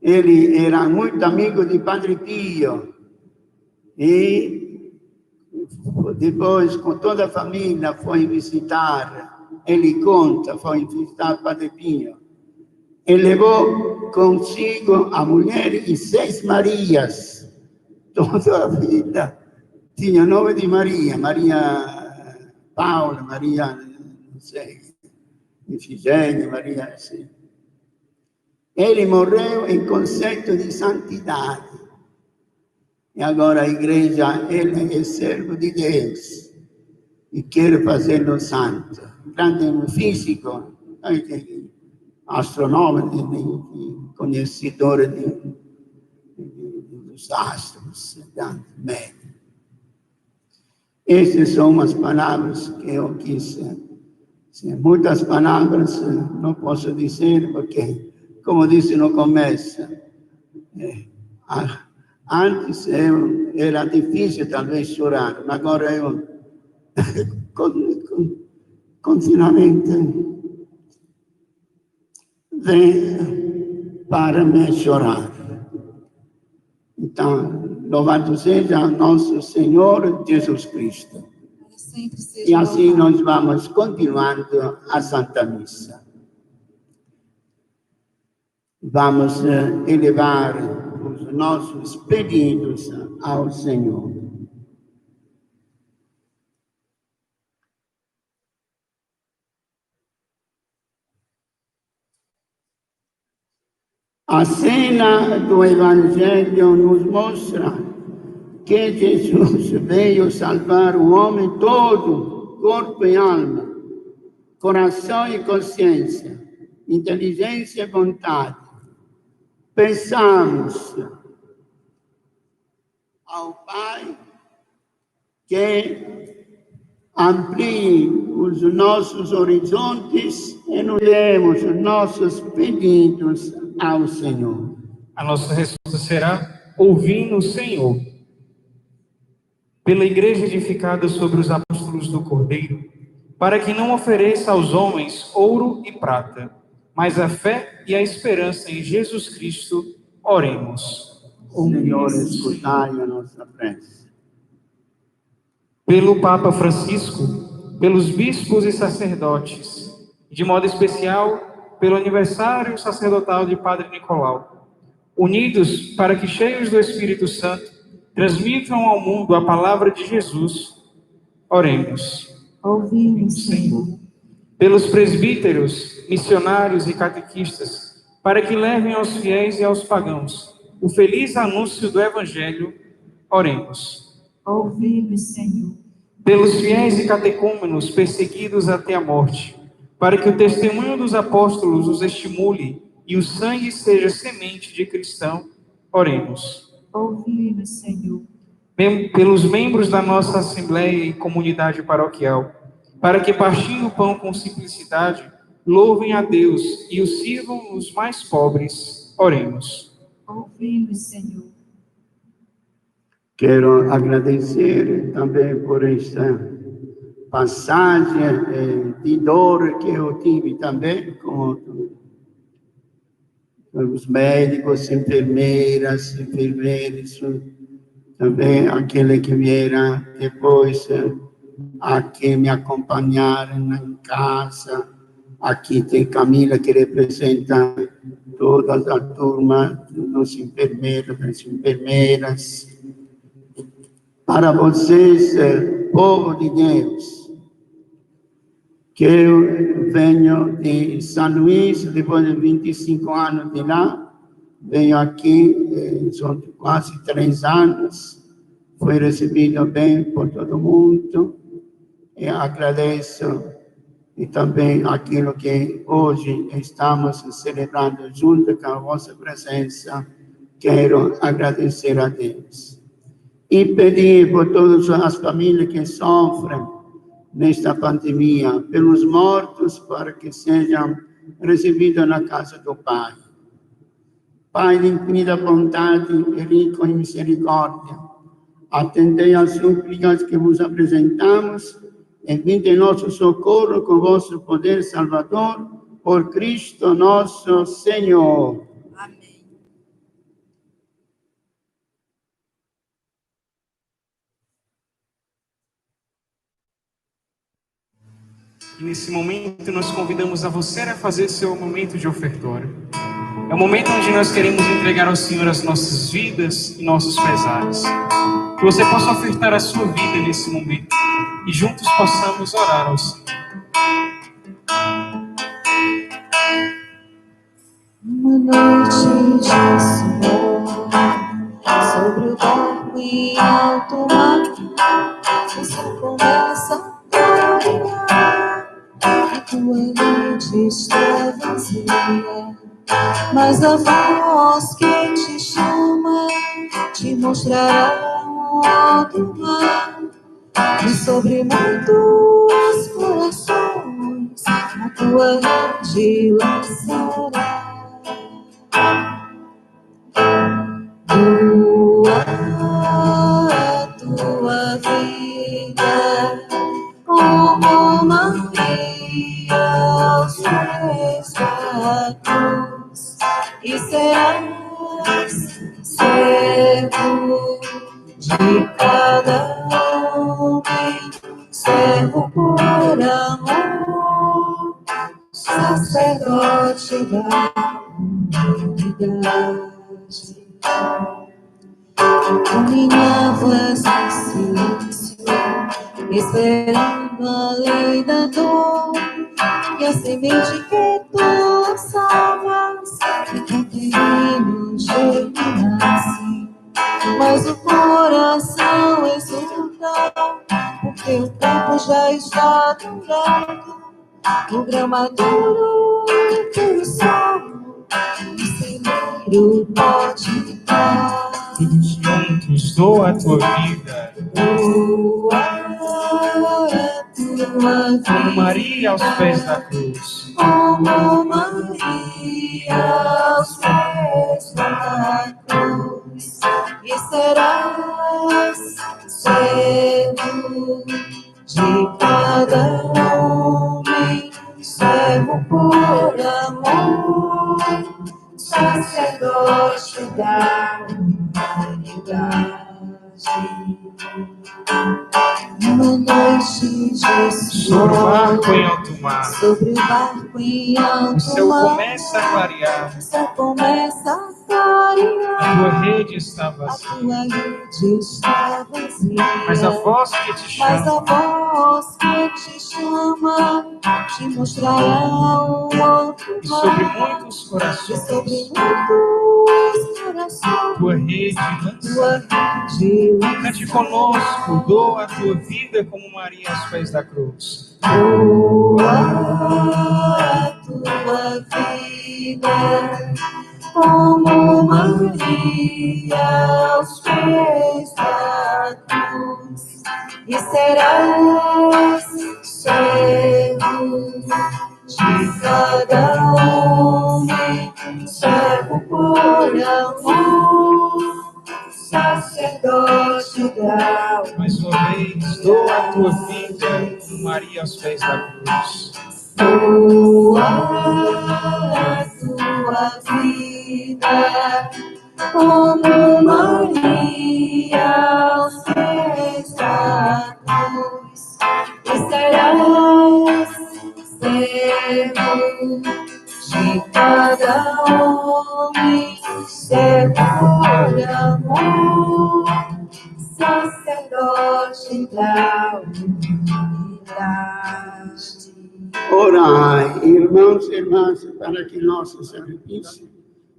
Ele era muito amigo de Padre Pio. E depois, com toda a família, foi visitar. Ele conta, foi visitar Padre Pio. E levou consigo a mulher e 6 Marias. Toda a vida. Tinha o nome de Maria. Maria Paula, Maria, não sei, Ifigênia, Maria, assim. Ele morreu em conceito de santidade. E agora a igreja, ele é servo de Deus. E quer fazê-lo santo. Grande físico, astronômico, conhecedor dos astros, grande médico. Essas são as palavras que eu quis. Muitas palavras não posso dizer, porque, como disse no começo, antes era difícil talvez chorar, mas agora eu, continuamente, vem para me chorar. Então, louvado seja nosso Senhor Jesus Cristo. E assim nós vamos continuando a Santa Missa. Vamos elevar os nossos pedidos ao Senhor. A cena do Evangelho nos mostra que Jesus veio salvar o homem todo, corpo e alma, coração e consciência, inteligência e vontade. Pensamos ao Pai que amplie os nossos horizontes e nos demos os nossos pedidos ao Senhor. A nossa resposta será: ouvindo o Senhor. Pela igreja edificada sobre os apóstolos do Cordeiro, para que não ofereça aos homens ouro e prata, mas a fé e a esperança em Jesus Cristo, oremos. Senhor, escutai a nossa prece. Pelo Papa Francisco, pelos bispos e sacerdotes, de modo especial, pelo aniversário sacerdotal de Padre Nicolau, unidos para que, cheios do Espírito Santo, transmitam ao mundo a palavra de Jesus, oremos. Ouvimos, Senhor. Pelos presbíteros, missionários e catequistas, para que levem aos fiéis e aos pagãos o feliz anúncio do Evangelho, oremos. Ouvimos, Senhor. Pelos fiéis e catecúmenos perseguidos até a morte, para que o testemunho dos apóstolos os estimule e o sangue seja semente de cristão, oremos. Ouvimos, Senhor. Pelos membros da nossa Assembleia e comunidade paroquial, para que, partindo o pão com simplicidade, louvem a Deus e o sirvam os mais pobres, oremos. Ouvimos, Senhor. Quero agradecer também por esta passagem de dor que eu tive também com os médicos, enfermeiros, também aquele que vieram depois aqui me acompanharam em casa. Aqui tem Camila, que representa toda a turma dos enfermeiros, das enfermeiras. Para vocês, povo de Deus, que eu venho de São Luís, depois de 25 anos de lá, venho aqui, são quase 3 anos, fui recebido bem por todo mundo, e agradeço, e também aquilo que hoje estamos celebrando junto com a vossa presença, quero agradecer a Deus. E pedir por todas as famílias que sofrem nesta pandemia, pelos mortos, para que sejam recebidos na casa do Pai. Pai de infinita bondade e rico em misericórdia, atendei às súplicas que vos apresentamos e vinde em nosso socorro com vosso poder salvador, por Cristo nosso Senhor. Amém. E nesse momento nós convidamos a você a fazer seu momento de ofertório. É o momento onde nós queremos entregar ao Senhor as nossas vidas e nossos pesares. Que você possa ofertar a sua vida nesse momento e juntos possamos orar ao Senhor. Uma noite de suor sobre o barco em alto mar, o sol começa a clarear, a tua mente está vazia, mas a voz que te chama te mostrará um alto mar, e sobre muitos corações a tua rede lançará. Doa a tua vida como Maria aos pés da cruz, e serás servo de cada homem, servo por amor, sacerdote da humanidade. Caminhavas em silêncio, esperando a lei da dor, e a semente que tu lançavas, e que terreno germinasse, mas o coração exulta, porque o campo já está dourado, o grão maduro pelo sol, o celeiro pode dar. Todos juntos, doa a tua vida. Doa a tua vida Como Maria aos pés da cruz. como Maria aos pés da cruz, e serás servo de cada homem, servo por amor, sacerdote da humanidade. Uma noite de Sobre o barco em alto mar, sobre o barco em alto o céu mar, começa a clarear, o céu começa a clarear, a tua rede está a vazia, tua rede está vazia, mas a voz que te mas a chama, voz que te chama te mostrará um outro e sobre mar, muitos e corações, sobre muitos corações tua rede lança. rede Cante conosco, doa a tua vida como Maria aos pés da cruz. doa a tua vida como Maria aos pés da cruz, e serás servo de cada homem, servo por amor, sacerdote da humanidade. Mais uma vez, doa a tua vida como Maria aos pés da cruz. Doa a tua vida como Maria aos pés da cruz, e serás servo de cada homem, servo por amor, sacerdote da humanidade. para que nosso sacrifício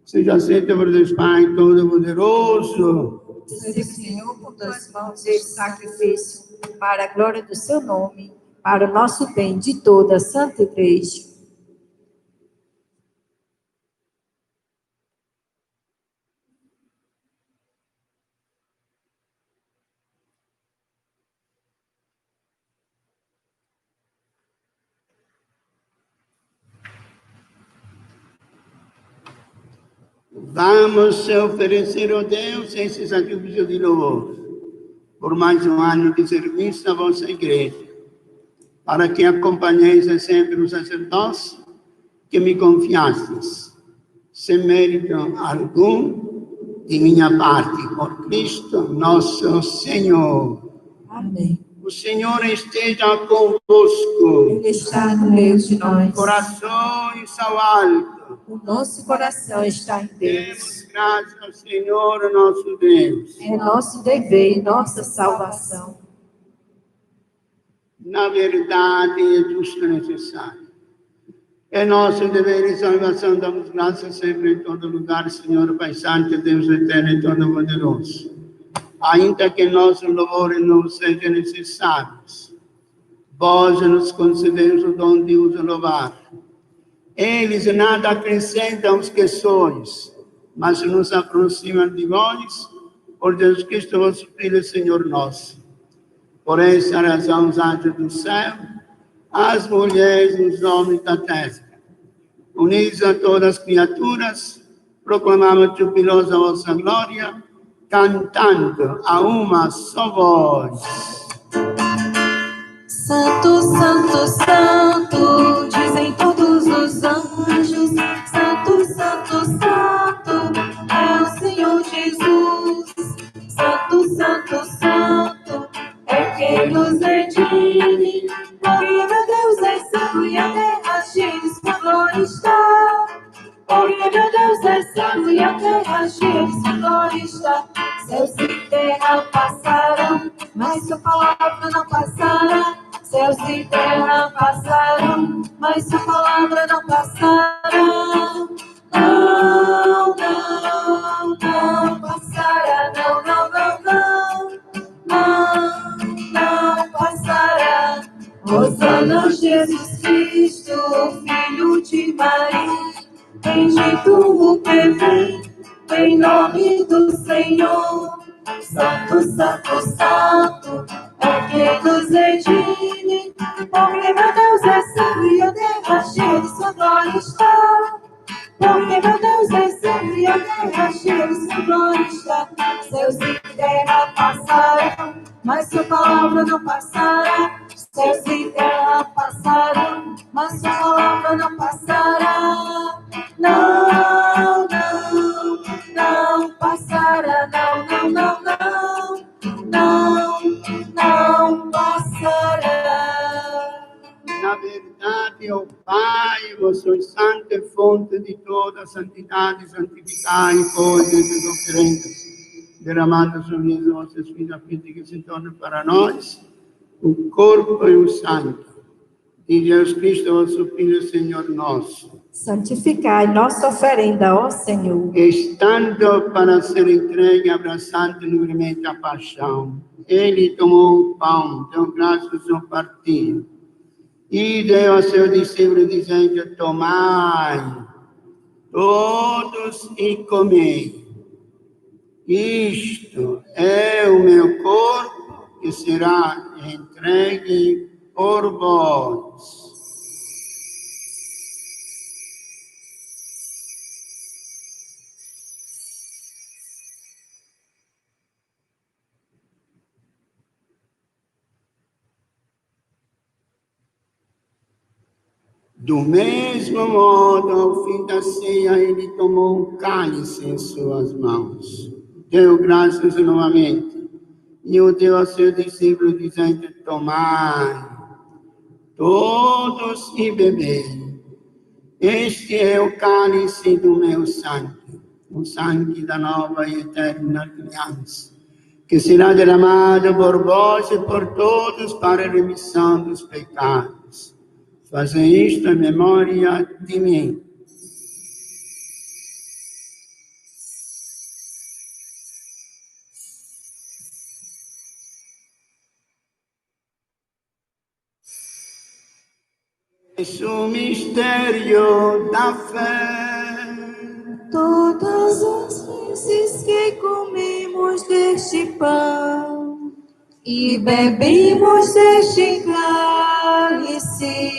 seja aceito por Deus Pai Todo-Poderoso. Seja o Senhor por tuas mãos este sacrifício, para a glória do seu nome, para o nosso bem de toda a Santa Igreja. Vamos oferecer a Deus esse sacrifício de louvor, por mais um ano de serviço à vossa igreja, para que acompanheis sempre o sacerdócio que me confiastes, sem mérito algum de minha parte, por Cristo nosso Senhor. Amém. O Senhor esteja convosco. Ele está no meio de nós. Corações ao alto. O nosso coração está em Demos Deus. graças ao Senhor nosso Deus. É nosso dever e nossa salvação. Na verdade, é justo e necessário. É nosso dever e salvação, damos graças sempre em todo lugar, Senhor Pai Santo, Deus eterno e todo-poderoso. Ainda que nossos louvores não sejam necessários, vós nos concedeis o dom de os louvar. Eles nada acrescentam aos que sois, mas nos aproximam de vós, por Jesus Cristo, vosso Filho, Senhor nosso. Por essa razão, os anjos do céu, as mulheres e os homens da terra, unidos a todas as criaturas, proclamamos jubilosa a vossa glória, cantando a uma só voz. Santo, santo, santo, dizem todos os anjos. Santo, santo, santo, é o Senhor Jesus. Santo, santo, santo, é quem nos redime. Porque meu Deus é santo e a terra cheia de sua glória está. Porque meu Deus é santo e a terra cheia de sua glória está. Céus e terra passarão, mas sua palavra não passará. Céus e terra passarão, mas sua palavra não passará. Não, não, não passará. Não, não, não, não. Não, não passará. Hosana Jesus Cristo, Filho de Maria, bendito o que vem, em nome do Senhor. Santo, santo, santo, é quem nos redime. Porque meu Deus é santo e a terra cheia de sua glória está. Porque meu Deus é santo e a terra cheia de sua glória está. Céus e terra passarão, mas sua palavra não passará. Céus e terra passarão, mas sua palavra não passará. Não, não, não passará. Não, não, não, não. Não, não passará. Na verdade, ó Pai, vós sois santo e fonte de toda santidade, santificai, pois, essas oferendas, derramando sobre os vossos filhos, a fim de que se torne para nós o corpo e o sangue de Jesus Cristo, vosso Filho, Senhor nosso. Santificai nossa oferenda, ó Senhor. Estando para ser entregue, abraçando livremente a paixão, ele tomou o pão, deu graças ao partir, e deu a seus discípulos, dizendo: tomai todos e comei. Isto é o meu corpo, que será entregue por vós. Do mesmo modo, ao fim da ceia, ele tomou um cálice em suas mãos, deu graças novamente, e o deu a seus discípulos, dizendo: tomai todos e bebei. Este é o cálice do meu sangue, o sangue da nova e eterna aliança, que será derramado por vós e por todos para a remissão dos pecados. Fazem isto em memória de mim. o mistério da fé. Todas as vezes que comemos deste pão e bebemos deste cálice,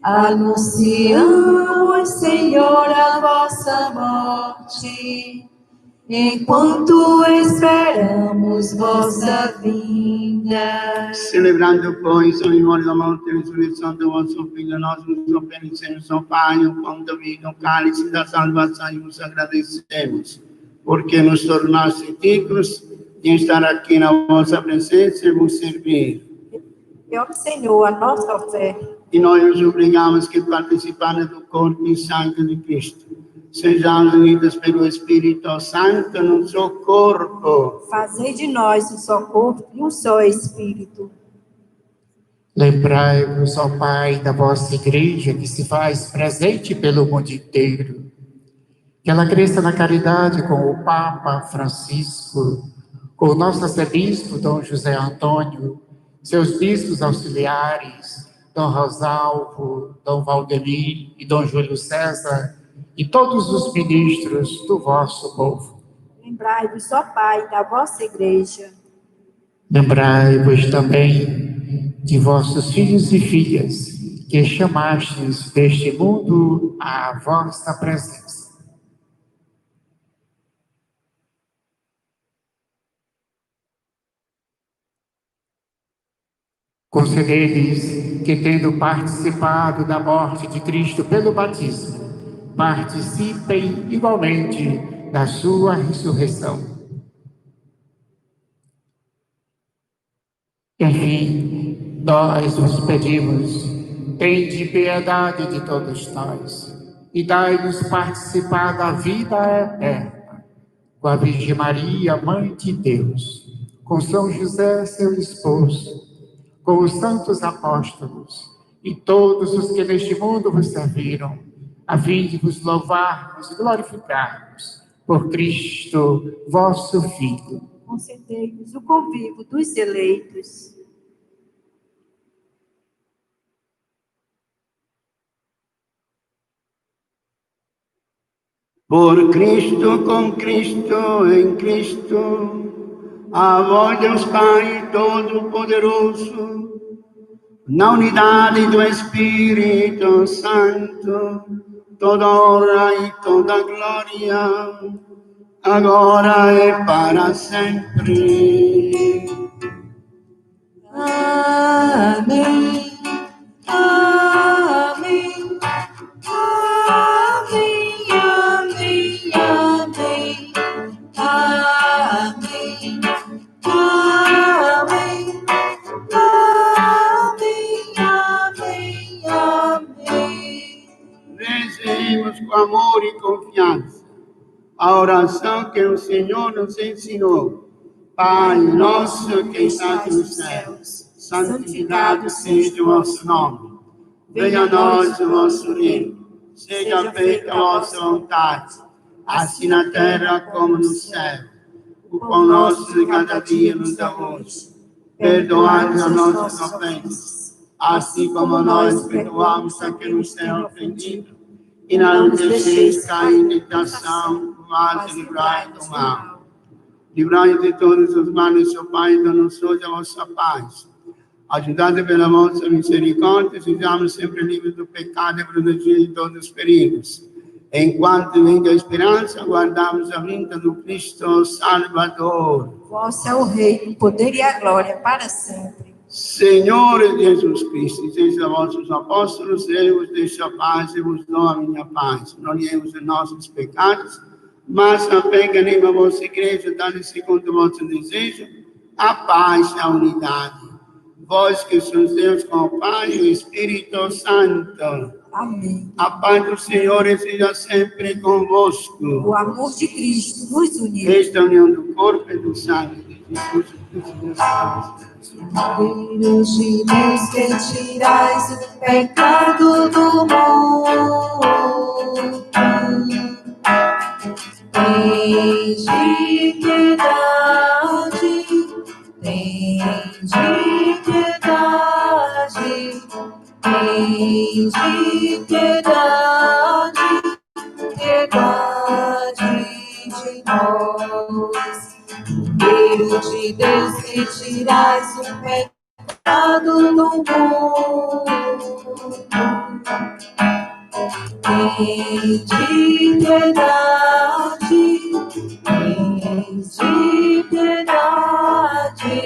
anunciamos, Senhor, a vossa morte, enquanto esperamos vossa vinda. Celebrando, pois, a memória da morte e ressurreição do vosso Filho, nós vos oferecemos, ó Pai, o pão da vida, o cálice da salvação, e vos agradecemos, porque nos tornaste dignos de estar aqui na vossa presença e vos servir. Senhor, Senhor, a nossa oferta. E nós os obrigamos que, participando do corpo e sangue de Cristo, sejamos unidos pelo Espírito Santo no seu corpo. Fazei de nós um só corpo e um só Espírito. Lembrai-vos, ó Pai, da vossa Igreja, que se faz presente pelo mundo inteiro. Que ela cresça na caridade com o Papa Francisco, com o nosso arcebispo, Dom José Antônio, seus bispos auxiliares, Dom Rosalvo, Dom Valdemir e Dom Júlio César, e todos os ministros do vosso povo. Lembrai-vos, ó Pai, da vossa Igreja. Lembrai-vos também de vossos filhos e filhas, que chamastes deste mundo à vossa presença. Concedei-lhes que, tendo participado da morte de Cristo pelo batismo, participem igualmente da sua ressurreição. Enfim, nós vos pedimos, tende piedade de todos nós e dai-nos participar da vida eterna, com a Virgem Maria, Mãe de Deus, com São José, seu esposo, com os santos apóstolos e todos os que neste mundo vos serviram, a fim de vos louvarmos e glorificarmos por Cristo, vosso Filho. Concedei-nos o convívio dos eleitos. Por Cristo, com Cristo, em Cristo, a vós, Deus Pai Todo-Poderoso, na unidade do Espírito Santo, toda honra e toda glória, agora e para sempre. Amém. Amém. Amém. Amém. Amém. Amém. Amém. Amém. Amém. Rezemos com amor e confiança a oração que o Senhor nos ensinou. Pai nosso que estás nos céus, santificado seja o vosso nome. Venha a nós o vosso reino. Seja feita a vossa vontade, assim na terra como no céu. O pão nosso de cada dia nos dá hoje. Perdoai-nos as nossas ofensas, assim como nós perdoamos a quem nos tem ofendido. E não nos deixeis cair em tentação, mas livrai do mal. Livrai de todos os males, ó Pai, dá-nos hoje a vossa paz. Ajudado pela vossa misericórdia, sejamos sempre livres do pecado e protegidos de todos os perigos. Enquanto vinda a esperança, aguardamos a vinda do Cristo Salvador. Vosso é o Rei, o poder e a glória para sempre. Senhor Jesus Cristo, dizeis a vossos apóstolos, eu vos deixo a paz e vos dou a minha paz. Não olhemos os nossos pecados, mas apega-nos a vossa igreja, dá-lhe segundo o vosso desejo, a paz e a unidade. Vós que sois Deus com o Pai e o Espírito Santo. Amém. A paz do Senhor seja sempre convosco. O amor de Cristo nos uniu. Esta união do corpo e do sangue de Jesus Cristo. Filhos de Deus, que tirais o pecado do mundo, tende piedade, tende piedade, Tende piedade, piedade de nós. Filho de Deus, que tirais o pecado do mundo. Tende piedade, tende piedade,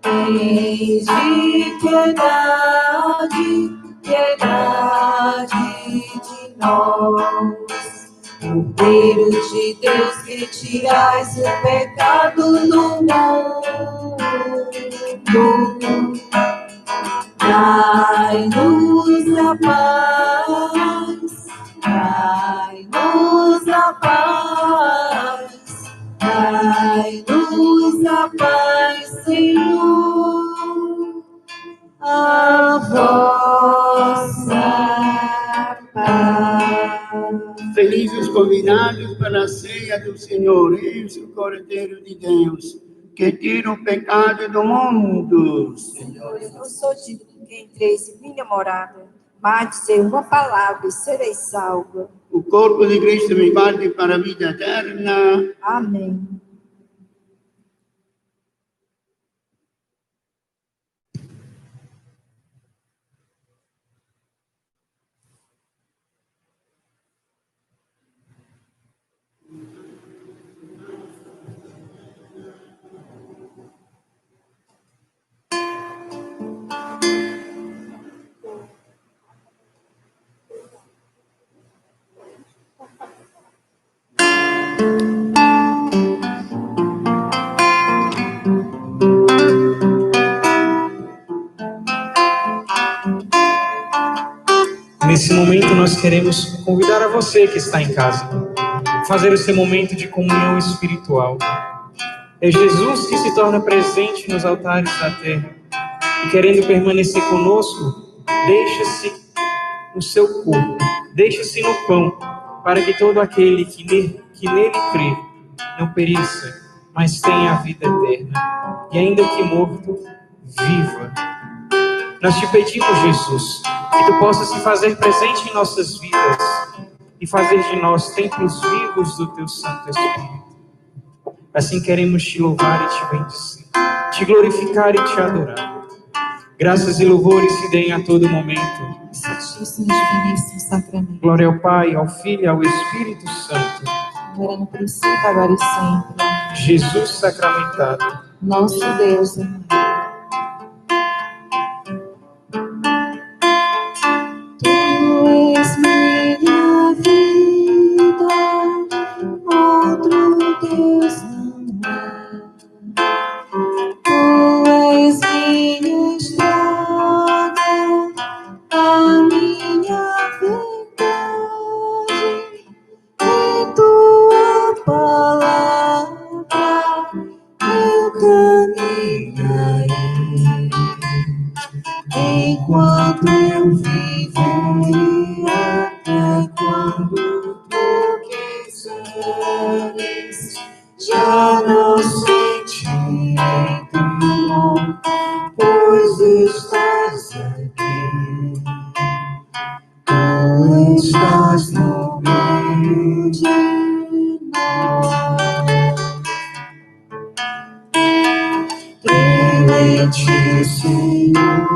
tende piedade, piedade de nós. Cordeiro de Deus, que tirais o pecado do mundo. Dai-nos a paz, dai-nos a paz, dai-nos a paz, Senhor, a vossa paz. Felizes os convidados para a ceia do Senhor. Eis o Cordeiro de Deus, que tira o pecado do mundo. Senhor, eu não sou digno que entreis em minha morada, mas dizer uma palavra e serei salva. O corpo de Cristo me guarde para a vida eterna. Amém. Nesse momento, nós queremos convidar a você que está em casa a fazer esse momento de comunhão espiritual. É Jesus que se torna presente nos altares da terra e, querendo permanecer conosco, deixa-se no seu corpo, deixa-se no pão, para que todo aquele que nele crê não pereça, mas tenha a vida eterna, e ainda que morto, viva. Nós te pedimos, Jesus, que tu possas se fazer presente em nossas vidas e fazer de nós templos vivos do teu Santo Espírito. Assim queremos te louvar e te bendizer, te glorificar e te adorar. Graças e louvores se deem a todo momento. Santíssimo e diviníssimo sacramento. Glória ao Pai, ao Filho e ao Espírito Santo. Como era no princípio, agora e sempre. Jesus sacramentado. Nosso Deus, amém. Tu és minha vida, outro Deus não há. Tu és minha estrada, a minha verdade, em tua palavra eu caminharei. Enquanto eu viver, até quando tu quiseres, já não sentirei dor, pois estás aqui. Tu estás no meio de nós. Creio em ti, Senhor,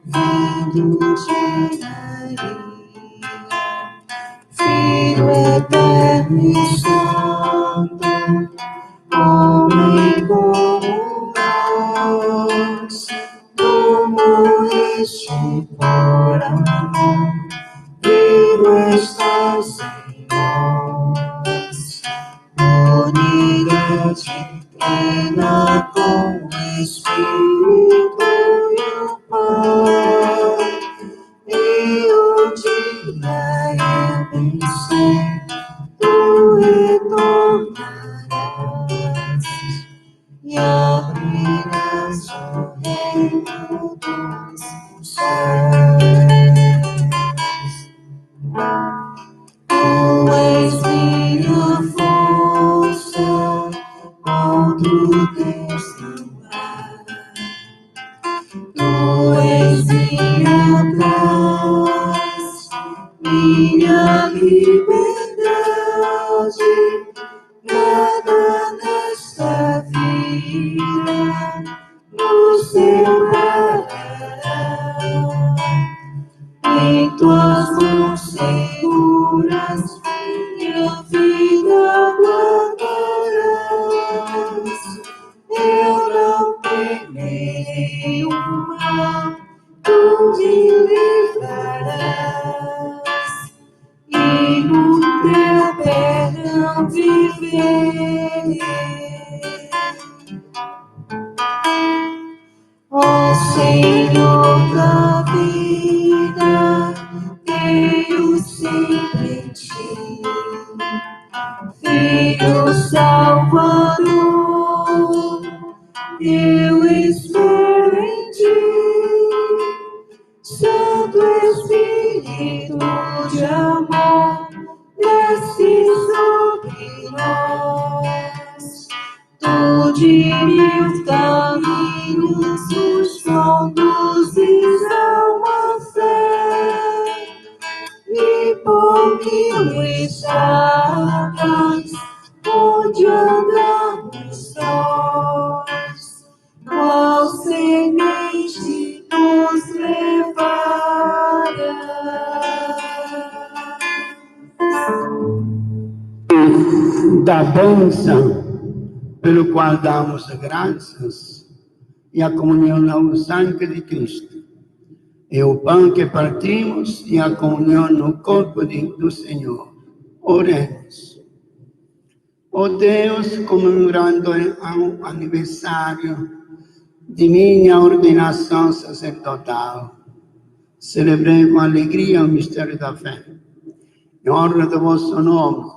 vindo de Maria, Filho eterno e santo, homem como nós. Tu morreste por amor, vivo estás em nós. Unidade plena com o Espírito e o Pai, e um dia eu vencer, tu retornarás e abrirás o reino dos céus. Tu és minha força, outro Deus não há. Tu és no céu em tuas mãos seguras, minha vida guardarás. Eu não temerei o mal, tu me livrarás, e no teu perdão viverei. Ó Senhor da vida, creio sempre em ti, Filho Salvador, eu espero em ti. Santo Espírito de amor, desce sobre nós. Tu de mil caminhos nos conduzes a uma fé, e por mil estradas onde andamos nós, qual semente nos levará. Da bênção pelo qual damos graças e a comunhão ao sangue de Cristo. É o pão que partimos e a comunhão no corpo do Senhor. Oremos. Ó Deus, comemorando o aniversário de minha ordenação sacerdotal, celebrei com alegria o mistério da fé. Em honra do vosso nome,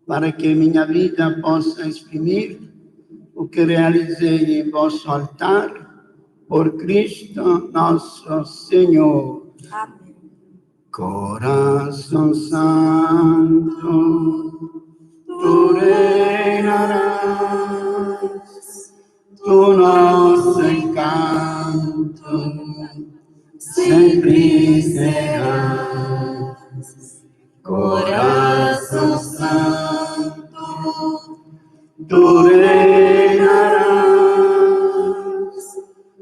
para que minha vida possa exprimir o que realizei em vosso altar, por Cristo nosso Senhor. Amém. Coração Santo, tu reinarás, tu nosso encanto sempre serás. Coração Santo, tu reinarás,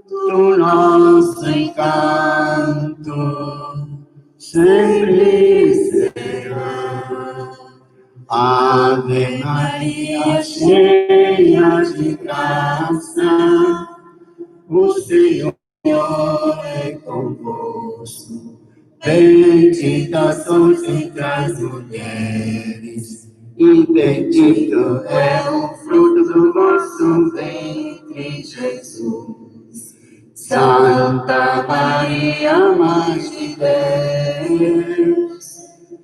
tu nosso encanto sempre será. Ave Maria, cheia de graça, o Senhor é convosco. Bendita sois entre as mulheres, e bendito é o fruto do vosso ventre, Jesus. Santa Maria, Mãe de Deus,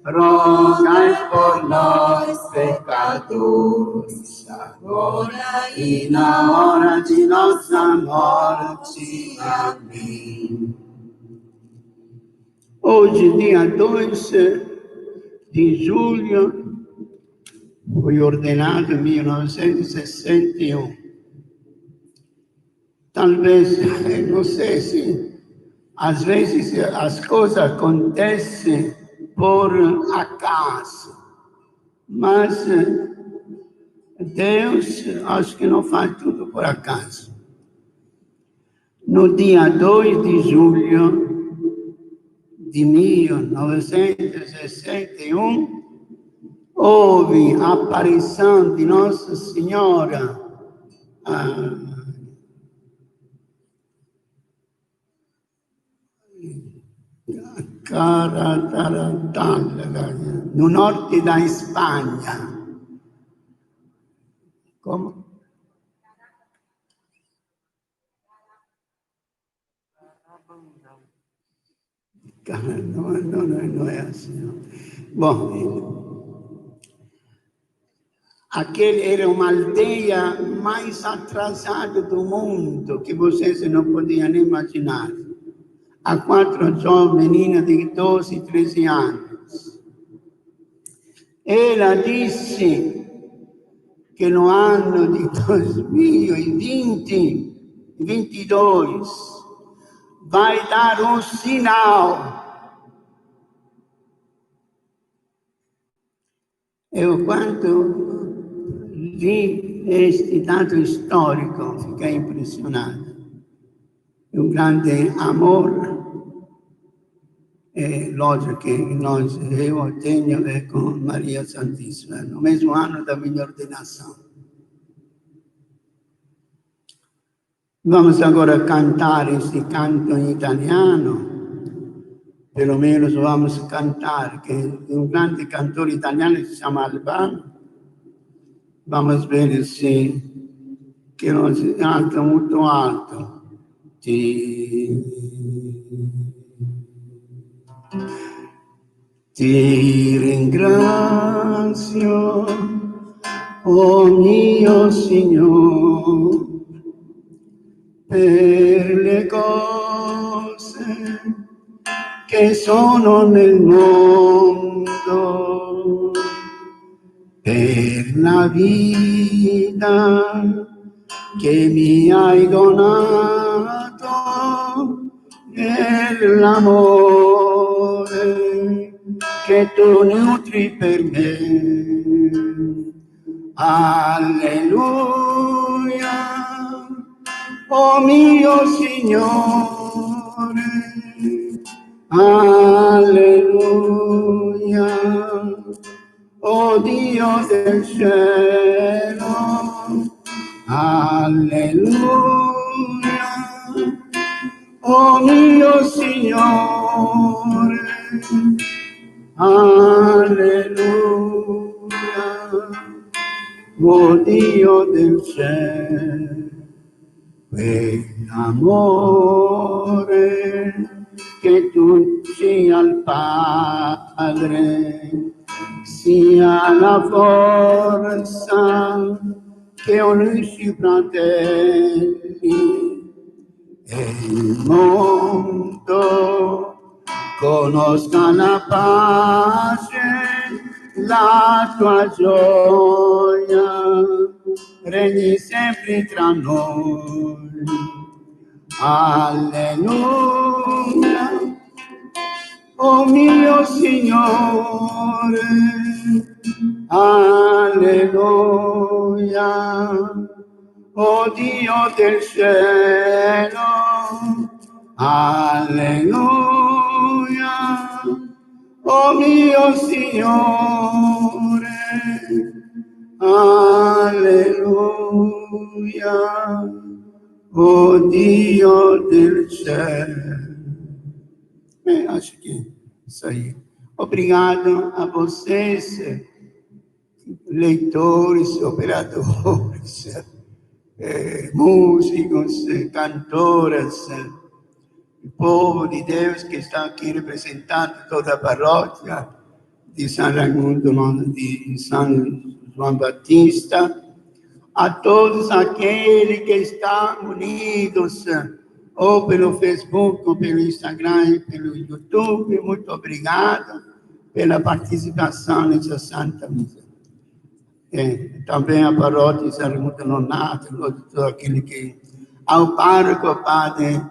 rogai por nós, pecadores, agora e na hora de nossa morte. Amém. Hoje, dia 2 de julho, fui ordenado em 1961. Talvez, não sei se, às vezes as coisas acontecem por acaso, mas Deus, acho que não faz tudo por acaso. No dia 2 de julho de 1961, houve a aparição de Nossa Senhora no norte da Espanha. Como? Não é assim. Bom, aquele era uma aldeia mais atrasada do mundo, que vocês não podiam nem imaginar. Há 4 jovens meninas de 12 e 13 anos. Ela disse que no ano de 2022 vai dar um sinal. Eu, quando li este dado histórico, fiquei impressionado. Um grande amor, lógico que eu tenho com Maria Santissima, no mesmo ano da minha ordenação. Vamos agora cantar este canto em italiano, pelo menos vamos cantar, que um grande cantor italiano se chama Albano. Vamos ver se que non si canta molto alto. Ti ringrazio, oh mio Signore, per le cose che sono nel mondo, per la vita che mi hai donato, per l'amore che tu nutri per me. Alleluia, oh mio Signore, alleluia, oh Dio del cielo, alleluia, oh mio Signore, alleluia, oh Dio del cielo. Quell'amore che tu sia al Padre, sia la forza che unisce i fratelli e il mondo conosca la pace, la tua gioia regni sempre tra noi. Alleluia, oh mio Signore, alleluia, oh Dio del cielo, alleluia, oh mio Signore, alleluia, oh Dio del cielo. Acho que isso aí. Obrigado a vocês, leitores, operadores, músicos, cantoras, o povo de Deus que está aqui representando toda a paróquia de São Raimundo, de São João Batista, a todos aqueles que estão unidos, ou pelo Facebook, ou pelo Instagram, pelo YouTube, muito obrigado pela participação nessa Santa Missa. Também a paróquia de São Raimundo Nonato, todo aquele que... Ao pároco, Padre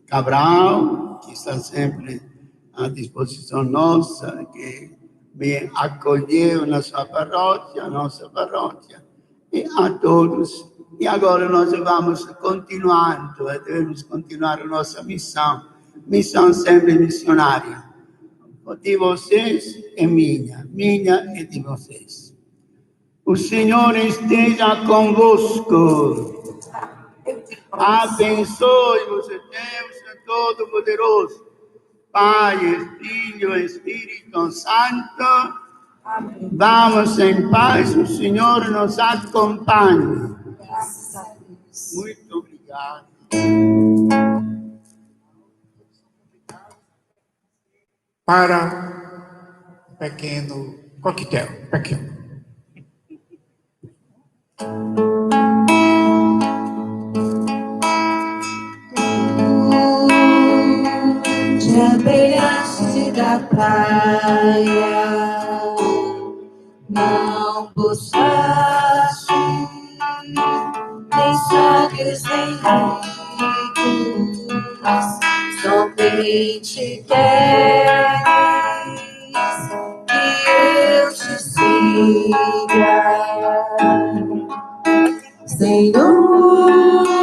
Cabral, que está sempre à disposição nossa, que me acolheu na sua paróquia, a nossa paróquia, e a todos. E agora nós vamos continuando, devemos continuar a nossa missão sempre missionária, de vocês e minha e de vocês. O Senhor esteja convosco. Abençoe-vos, Deus Todo-Poderoso, Pai, Filho e Espírito Santo. Amém. Vamos em paz, o Senhor nos acompanhe. Graças a Deus. Muito obrigado. Para o pequeno coquetel, pequeno. Te abeiraste da praia, não buscaste nem sábios nem ricos, somente queres que eu te siga. Senhor,